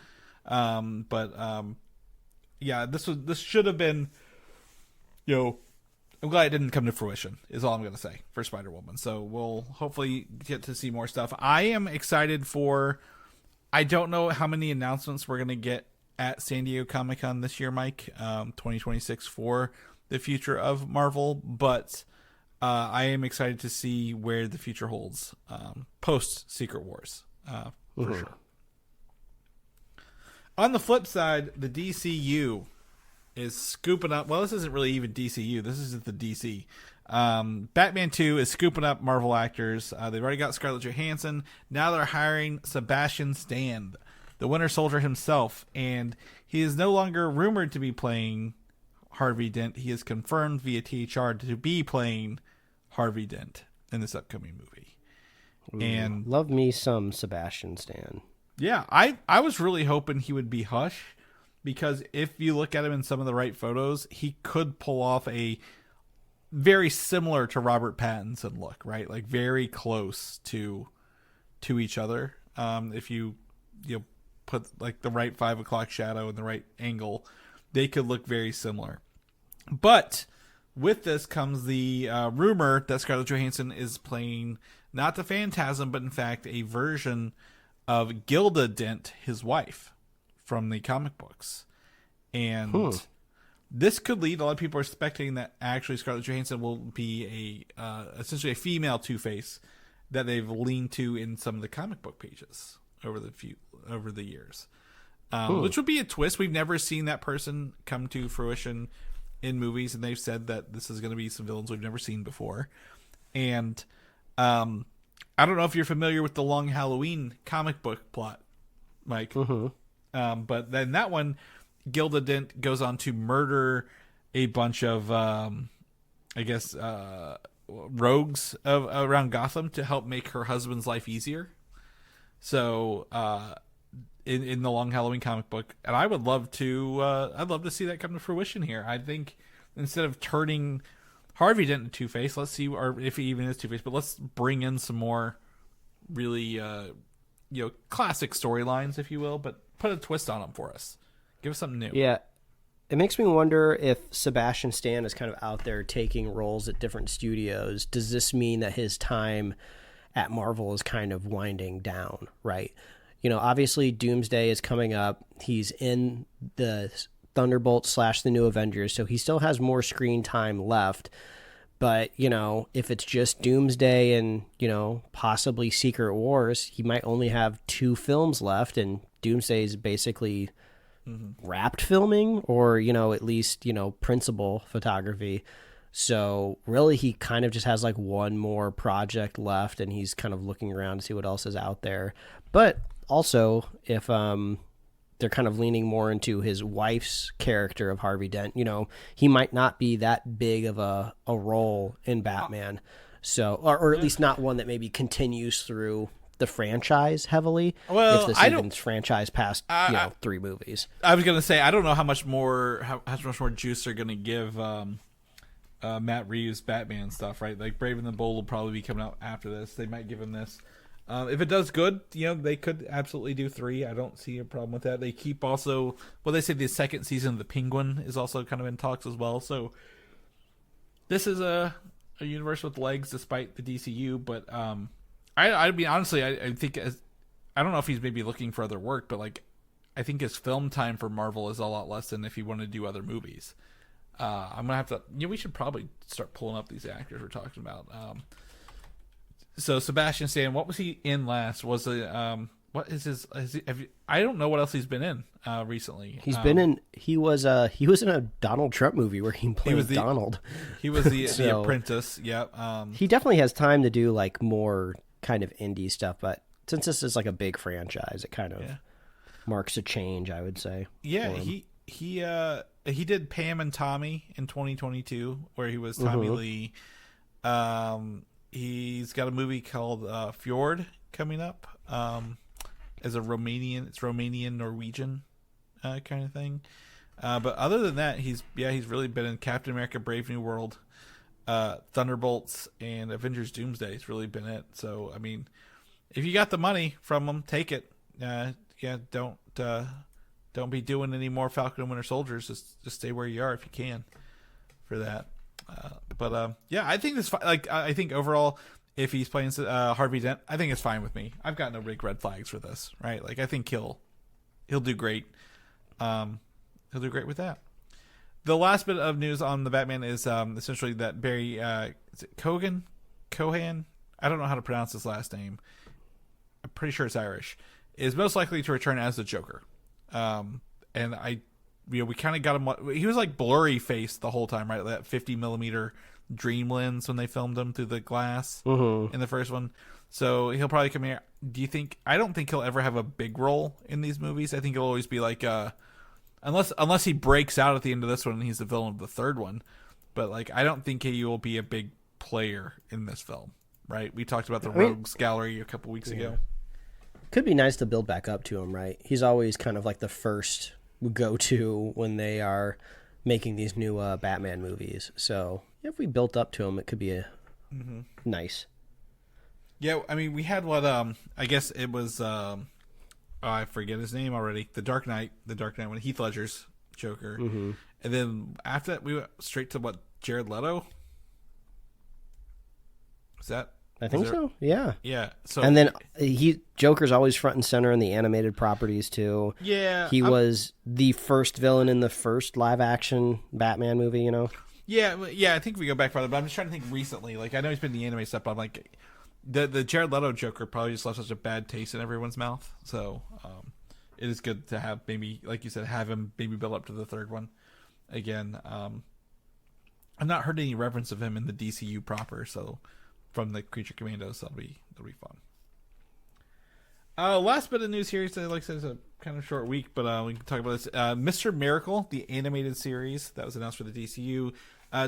Yeah, this should have been, I'm glad it didn't come to fruition, is all I'm going to say for Spider-Woman. So we'll hopefully get to see more stuff. I am excited for, I don't know how many announcements we're going to get at San Diego Comic-Con this year, Mike, 2026 for the future of Marvel, but I am excited to see where the future holds post Secret Wars, for sure. On the flip side, the DCU is scooping up. Well, this isn't really even DCU. This is just the DC. Batman 2 is scooping up Marvel actors. They've already got Scarlett Johansson. Now they're hiring Sebastian Stan, the Winter Soldier himself, and he is no longer rumored to be playing Harvey Dent. He is confirmed via THR to be playing Harvey Dent in this upcoming movie. And love me some Sebastian Stan. Yeah, I was really hoping he would be Hush, because if you look at him in some of the right photos, he could pull off a very similar to Robert Pattinson look, right? Like very close to each other. If you put like the right 5 o'clock shadow in the right angle, they could look very similar. But with this comes the rumor that Scarlett Johansson is playing not the Phantasm, but in fact a version of Gilda Dent, his wife, from the comic books. And this could lead, a lot of people are speculating that actually Scarlett Johansson will be essentially a female Two-Face that they've leaned to in some of the comic book pages over the years. Which would be a twist. We've never seen that person come to fruition in movies, and they've said that this is going to be some villains we've never seen before. And I don't know if you're familiar with the Long Halloween comic book plot, Mike. But then that one, Gilda Dent goes on to murder a bunch of, rogues around Gotham to help make her husband's life easier. So, in the Long Halloween comic book, and I would love to, I'd love to see that come to fruition here. I think instead of turning Harvey Dent into Two-Face, let's see, or if he even is Two-Face, but let's bring in some more really, classic storylines, if you will, but put a twist on them for us. Give us something new. Yeah. It makes me wonder if Sebastian Stan is kind of out there taking roles at different studios. Does this mean that his time at Marvel is kind of winding down, right? Obviously Doomsday is coming up. He's in the Thunderbolts / the New Avengers, so he still has more screen time left. But, if it's just Doomsday and, possibly Secret Wars, he might only have 2 films left, and Doomsday is basically wrapped filming or, at least, principal photography. So really he kind of just has like one more project left, and he's kind of looking around to see what else is out there. But also, if they're kind of leaning more into his wife's character of Harvey Dent, he might not be that big of a role in Batman. So, or at least not one that maybe continues through the franchise heavily. Well, if this even franchise past 3 movies. I was gonna say I don't know how much more juice they're gonna give Matt Reeves' Batman stuff, right? Like Brave and the Bold will probably be coming out after this. They might give him this. If it does good, they could absolutely do 3. I don't see a problem with that. They keep also, they say the second season of The Penguin is also kind of in talks as well. So this is a universe with legs despite the DCU. But I mean, honestly, I think I don't know if he's maybe looking for other work, but like I think his film time for Marvel is a lot less than if he wanted to do other movies. I'm gonna have to. We should probably start pulling up these actors we're talking about. So Sebastian Stan, what was he in last? Was it what is his? I don't know what else he's been in recently. He's been in. He was in a Donald Trump movie where he played Donald. He was the apprentice. Yeah. He definitely has time to do like more kind of indie stuff, but since this is like a big franchise, it kind of marks a change, I would say. Yeah. He did Pam and Tommy in 2022, where he was Tommy Lee. He's got a movie called Fjord coming up as a Romanian Norwegian kind of thing. But other than that, he's really been in Captain America: Brave New World, Thunderbolts, and Avengers: Doomsday. He's really been it. So I mean, if you got the money from him, take it. Don't be doing any more Falcon and Winter Soldiers. Just stay where you are if you can for that. I think this. I think overall, if he's playing Harvey Dent, I think it's fine with me. I've got no big red flags for this, right? Like I think he'll do great. He'll do great with that. The last bit of news on the Batman is essentially that Barry is it Cohan? I don't know how to pronounce his last name. I'm pretty sure it's Irish. Is most likely to return as the Joker. And we kind of got him. He was like blurry faced the whole time, right? That 50mm dream lens when they filmed him through the glass in the first one. So he'll probably come here. Do you think? I don't think he'll ever have a big role in these movies. I think he'll always be like, unless he breaks out at the end of this one and he's the villain of the third one. But like, I don't think he will be a big player in this film, right? We talked about the Rogues Gallery a couple weeks ago. Could be nice to build back up to him, right? He's always kind of like the first go-to when they are making these new Batman movies. So if we built up to him, it could be nice. Yeah, I mean, we had what I guess it was. I forget his name already. The Dark Knight when Heath Ledger's Joker, and then after that we went straight to what, Jared Leto. Is that? I think so. Yeah. Yeah. So and then Joker's always front and center in the animated properties too. Yeah. He was the first villain in the first live action Batman movie. Yeah. I think we go back farther, but I'm just trying to think recently. Like I know he's been in the anime stuff, but I'm like, the Jared Leto Joker probably just left such a bad taste in everyone's mouth. So it is good to have maybe, like you said, have him maybe build up to the third one again. I've not heard any reference of him in the DCU proper, so from the Creature Commandos, that'll be fun. Last bit of news here, so like I said, it's a kind of short week, but we can talk about this. Mr. Miracle, the animated series that was announced for the DCU.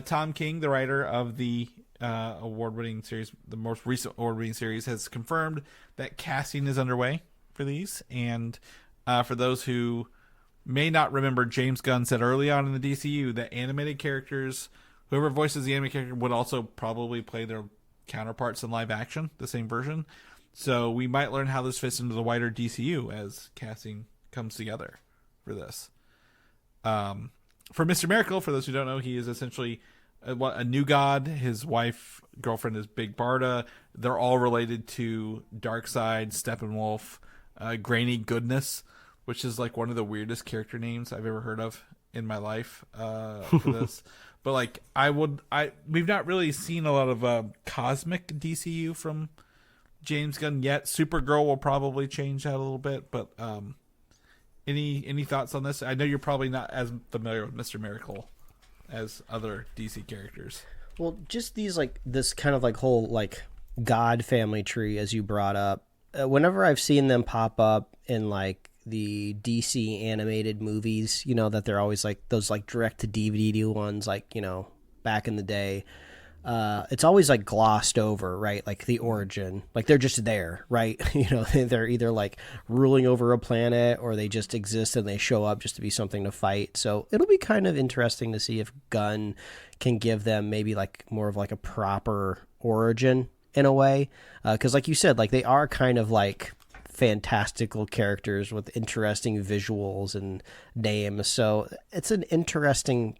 Tom King, the writer of the award-winning series, the most recent award-winning series, has confirmed that casting is underway for these. And for those who may not remember, James Gunn said early on in the DCU that animated characters, whoever voices the animated character, would also probably play their counterparts in live action, the same version. So we might learn how this fits into the wider DCU as casting comes together for this. For Mr. Miracle, for those who don't know, he is essentially a new god. His girlfriend is Big Barda. They're all related to Darkseid, Steppenwolf, Granny Goodness, which is like one of the weirdest character names I've ever heard of in my life for this. But like we've not really seen a lot of cosmic DCU from James Gunn yet. Supergirl will probably change that a little bit, but any thoughts on this? I know you're probably not as familiar with Mr. Miracle as other DC characters. Well, just this kind of like whole like god family tree, as you brought up. Whenever I've seen them pop up in like the DC animated movies, you know, that they're always like those like direct to DVD ones, like, you know, back in the day. It's always like glossed over, right? Like the origin, like they're just there, right? You know, they're either like ruling over a planet or they just exist and they show up just to be something to fight. So it'll be kind of interesting to see if Gunn can give them maybe like more of like a proper origin in a way. 'Cause like you said, like they are kind of like fantastical characters with interesting visuals and names. So it's an interesting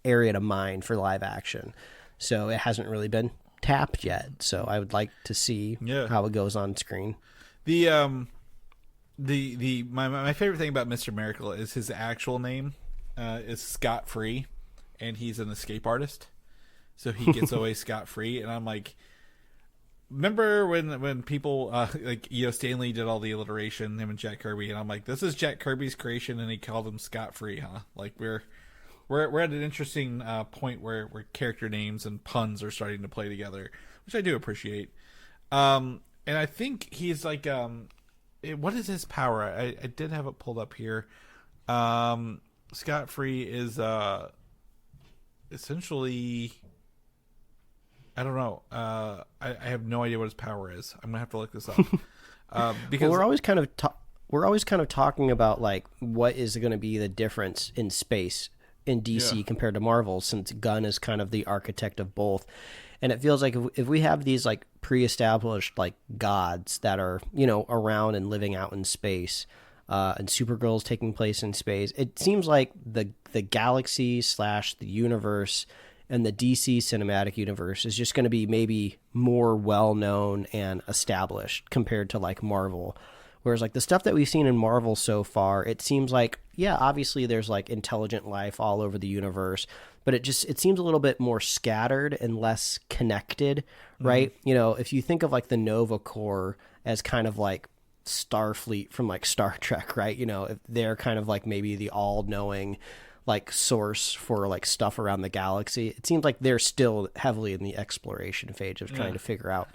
area to mine for live action. So it hasn't really been tapped yet. So I would like to see how it goes on screen. My favorite thing about Mr. Miracle is his actual name is Scott Free, and he's an escape artist. So he gets away scot free, and I'm like, remember when people like, you know, Stan Lee did all the alliteration, him and Jack Kirby, and I'm like, this is Jack Kirby's creation, and he called him Scott Free, huh? Like we're at an interesting point where character names and puns are starting to play together, which I do appreciate. And I think he's like, what is his power? I did have it pulled up here. Scott Free is essentially, I don't know. I have no idea what his power is. I'm gonna have to look this up. Because we're always kind of talking about like what is going to be the difference in space in DC compared to Marvel, since Gunn is kind of the architect of both. And it feels like if we have these like pre-established like gods that are, you know, around and living out in space, and Supergirl's taking place in space, it seems like the galaxy / the universe and the DC cinematic universe is just going to be maybe more well-known and established compared to like Marvel. Whereas like the stuff that we've seen in Marvel so far, it seems like, yeah, obviously there's like intelligent life all over the universe, but it seems a little bit more scattered and less connected, right? Mm-hmm. You know, if you think of like the Nova Corps as kind of like Starfleet from like Star Trek, right? You know, if they're kind of like maybe the all-knowing like source for like stuff around the galaxy, it seems like they're still heavily in the exploration phase of trying to figure out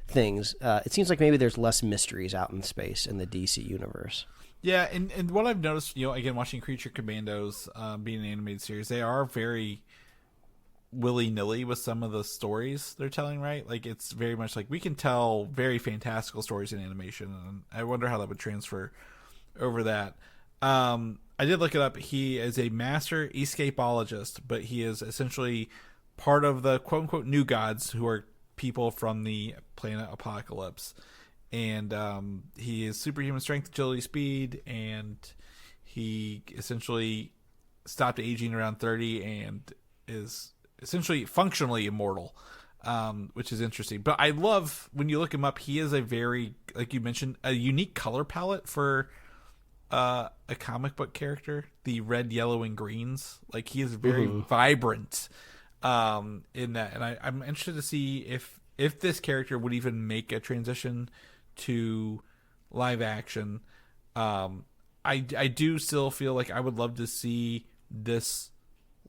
things. It seems like maybe there's less mysteries out in space in the DC universe. Yeah, and what I've noticed, you know, again, watching Creature Commandos being an animated series, they are very willy-nilly with some of the stories they're telling, right? Like, it's very much like we can tell very fantastical stories in animation, and I wonder how that would transfer over that. I did look it up. He is a master escapologist, but he is essentially part of the quote-unquote new gods, who are people from the planet Apocalypse. And he is superhuman strength, agility, speed, and he essentially stopped aging around 30 and is essentially functionally immortal, which is interesting. But I love, when you look him up, he is a very, like you mentioned, a unique color palette for a comic book character. The red, yellow, and greens. Like, he is very vibrant in that. And I'm interested to see if this character would even make a transition to live action. I do still feel like I would love to see this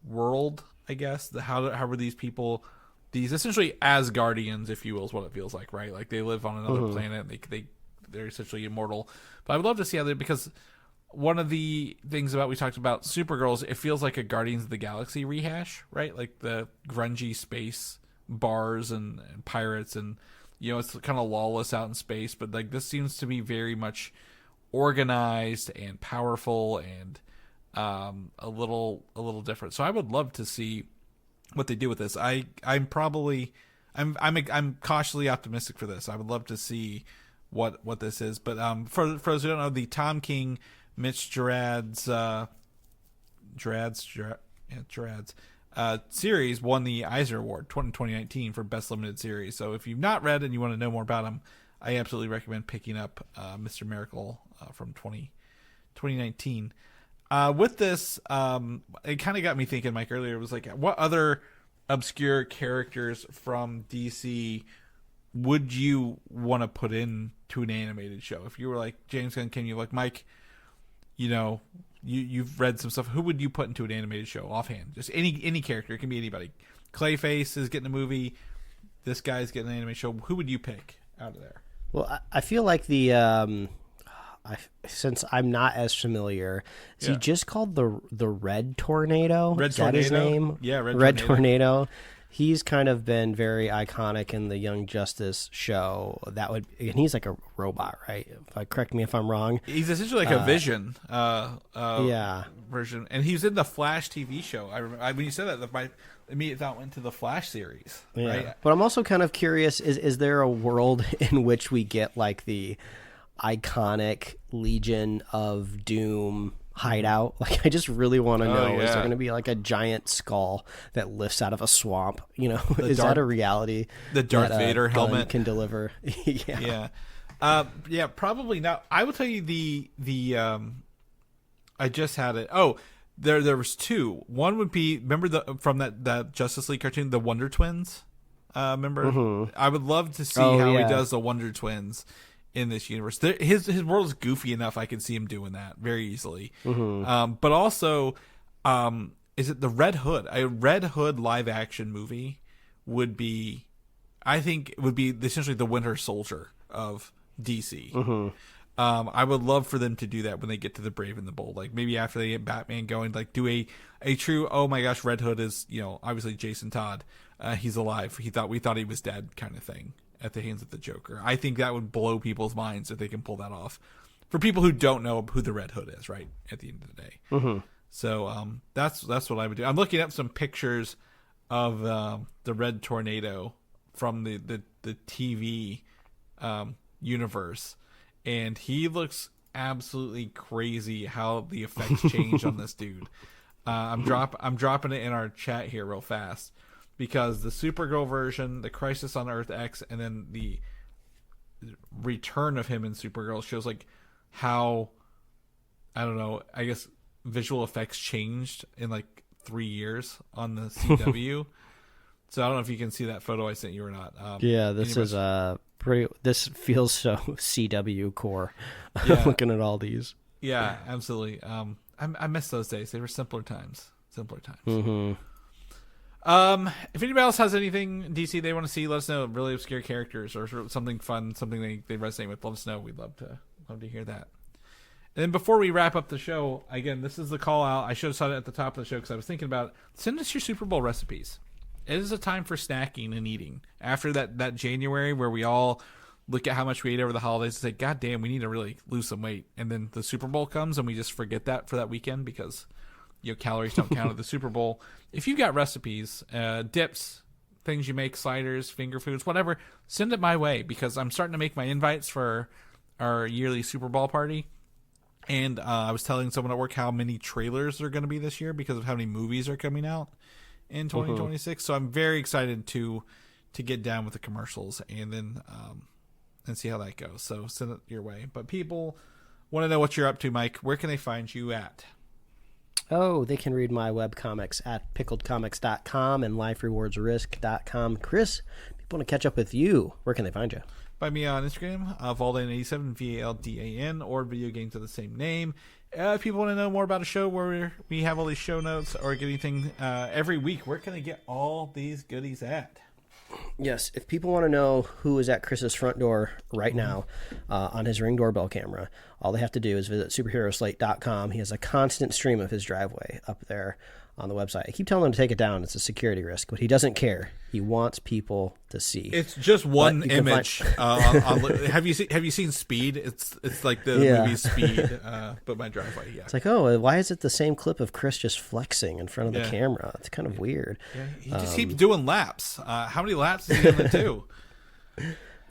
world I guess. How were these people, these essentially Asgardians, if you will, is what it feels like, right? Like they live on another planet. They're essentially immortal. But I would love to see how because one of the things about we talked about Supergirls, it feels like a Guardians of the Galaxy rehash, right? Like the grungy space bars and pirates, and it's kind of lawless out in space. But like this seems to be very much organized and powerful and a little different. So I would love to see what they do with this. I'm cautiously optimistic for this. I would love to see what this is. But for those who don't know, the Tom King, Mitch Gerads series won the Eisner Award 2019 for Best Limited Series. So if you've not read and you want to know more about him, I absolutely recommend picking up Mr. Miracle from 2019. With this, it kind of got me thinking, Mike, earlier. It was like, what other obscure characters from DC would you want to put into an animated show? If you were like James Gunn, can you like Mike, you've read some stuff. Who would you put into an animated show offhand? Just any character. It can be anybody. Clayface is getting a movie. This guy's getting an animated show. Who would you pick out of there? Well, I feel like since I'm not as familiar, is he just called the Red Tornado? Red is Tornado? That his name? Yeah, Red Tornado. He's kind of been very iconic in the Young Justice show. And he's like a robot, right? Correct me if I'm wrong. He's essentially like a Vision version, and he was in the Flash TV show. I remember when you said that, my immediate thought went to the Flash series. Yeah. Right? But I'm also kind of curious: is there a world in which we get like the iconic Legion of Doom hideout? Like, I just really want to know, is there going to be like a giant skull that lifts out of a swamp? Is that a reality? The Darth Vader Gunn helmet can deliver. Yeah. Probably not. I will tell you the I just had it. Oh, there was two. One would be, remember from that Justice League cartoon, the Wonder Twins? Remember? Mm-hmm. I would love to see how he does the Wonder Twins in this universe. His world is goofy enough. I can see him doing that very easily. Mm-hmm. But also, is it the Red Hood? A Red Hood live action movie would be, I think, it would be essentially the Winter Soldier of DC. Mm-hmm. I would love for them to do that when they get to the Brave and the Bold. Like maybe after they get Batman going, like do a true, oh my gosh, Red Hood is, obviously Jason Todd. He's alive. We thought he was dead kind of thing at the hands of the Joker. I think that would blow people's minds if they can pull that off. For people who don't know who the Red Hood is, right, at the end of the day. Mm-hmm. So that's what I would do. I'm looking up some pictures of the Red Tornado from the TV universe, and he looks absolutely crazy how the effects changed on this dude. I'm dropping it in our chat here real fast, because the Supergirl version, the Crisis on Earth X, and then the return of him in Supergirl shows like how, I don't know, I guess visual effects changed in like 3 years on the CW. So I don't know if you can see that photo I sent you or not. This is this feels so CW core. Looking at all these. Yeah, absolutely. I miss those days. They were simpler times. Mm-hmm. If anybody else has anything DC they want to see, let us know. Really obscure characters or something fun, something they resonate with. Let us know. We'd love to hear that. And then before we wrap up the show, again, this is the call out. I should have said it at the top of the show because I was thinking about it. Send us your Super Bowl recipes. It is a time for snacking and eating. After that January where we all look at how much we ate over the holidays and say, God damn, we need to really lose some weight. And then the Super Bowl comes and we just forget that for that weekend because calories don't count at the Super Bowl. If you've got recipes, dips, things you make, sliders, finger foods, whatever, send it my way because I'm starting to make my invites for our yearly Super Bowl party. And I was telling someone at work how many trailers are going to be this year because of how many movies are coming out in 2026. So I'm very excited to get down with the commercials and then and see how that goes. So send it your way. But people want to know what you're up to, Mike. Where can they find you at? Oh, they can read my webcomics at pickledcomics.com and liferewardsrisk.com. Chris, people want to catch up with you. Where can they find you? Find me on Instagram, Valdan87, VALDAN, or video games of the same name. if people want to know more about a show where we have all these show notes or get anything every week, where can they get all these goodies at? Yes, if people want to know who is at Chris's front door right now on his Ring doorbell camera, all they have to do is visit superheroslate.com. He has a constant stream of his driveway up there on the website. I keep telling him to take it down. It's a security risk, but he doesn't care. He wants people to see. It's just one image. Have you seen Speed? It's like the movie Speed, but my driveway. Yeah. It's like, oh, why is it the same clip of Chris just flexing in front of the camera? It's kind of weird. Yeah, he just keeps doing laps. How many laps is he going to do?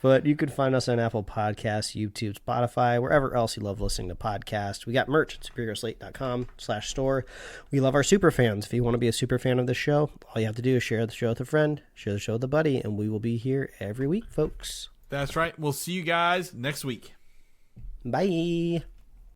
But you can find us on Apple Podcasts, YouTube, Spotify, wherever else you love listening to podcasts. We got merch at superiorslate.com/store. We love our super fans. If you want to be a super fan of the show, all you have to do is share the show with a friend, share the show with a buddy, and we will be here every week, folks. That's right. We'll see you guys next week. Bye.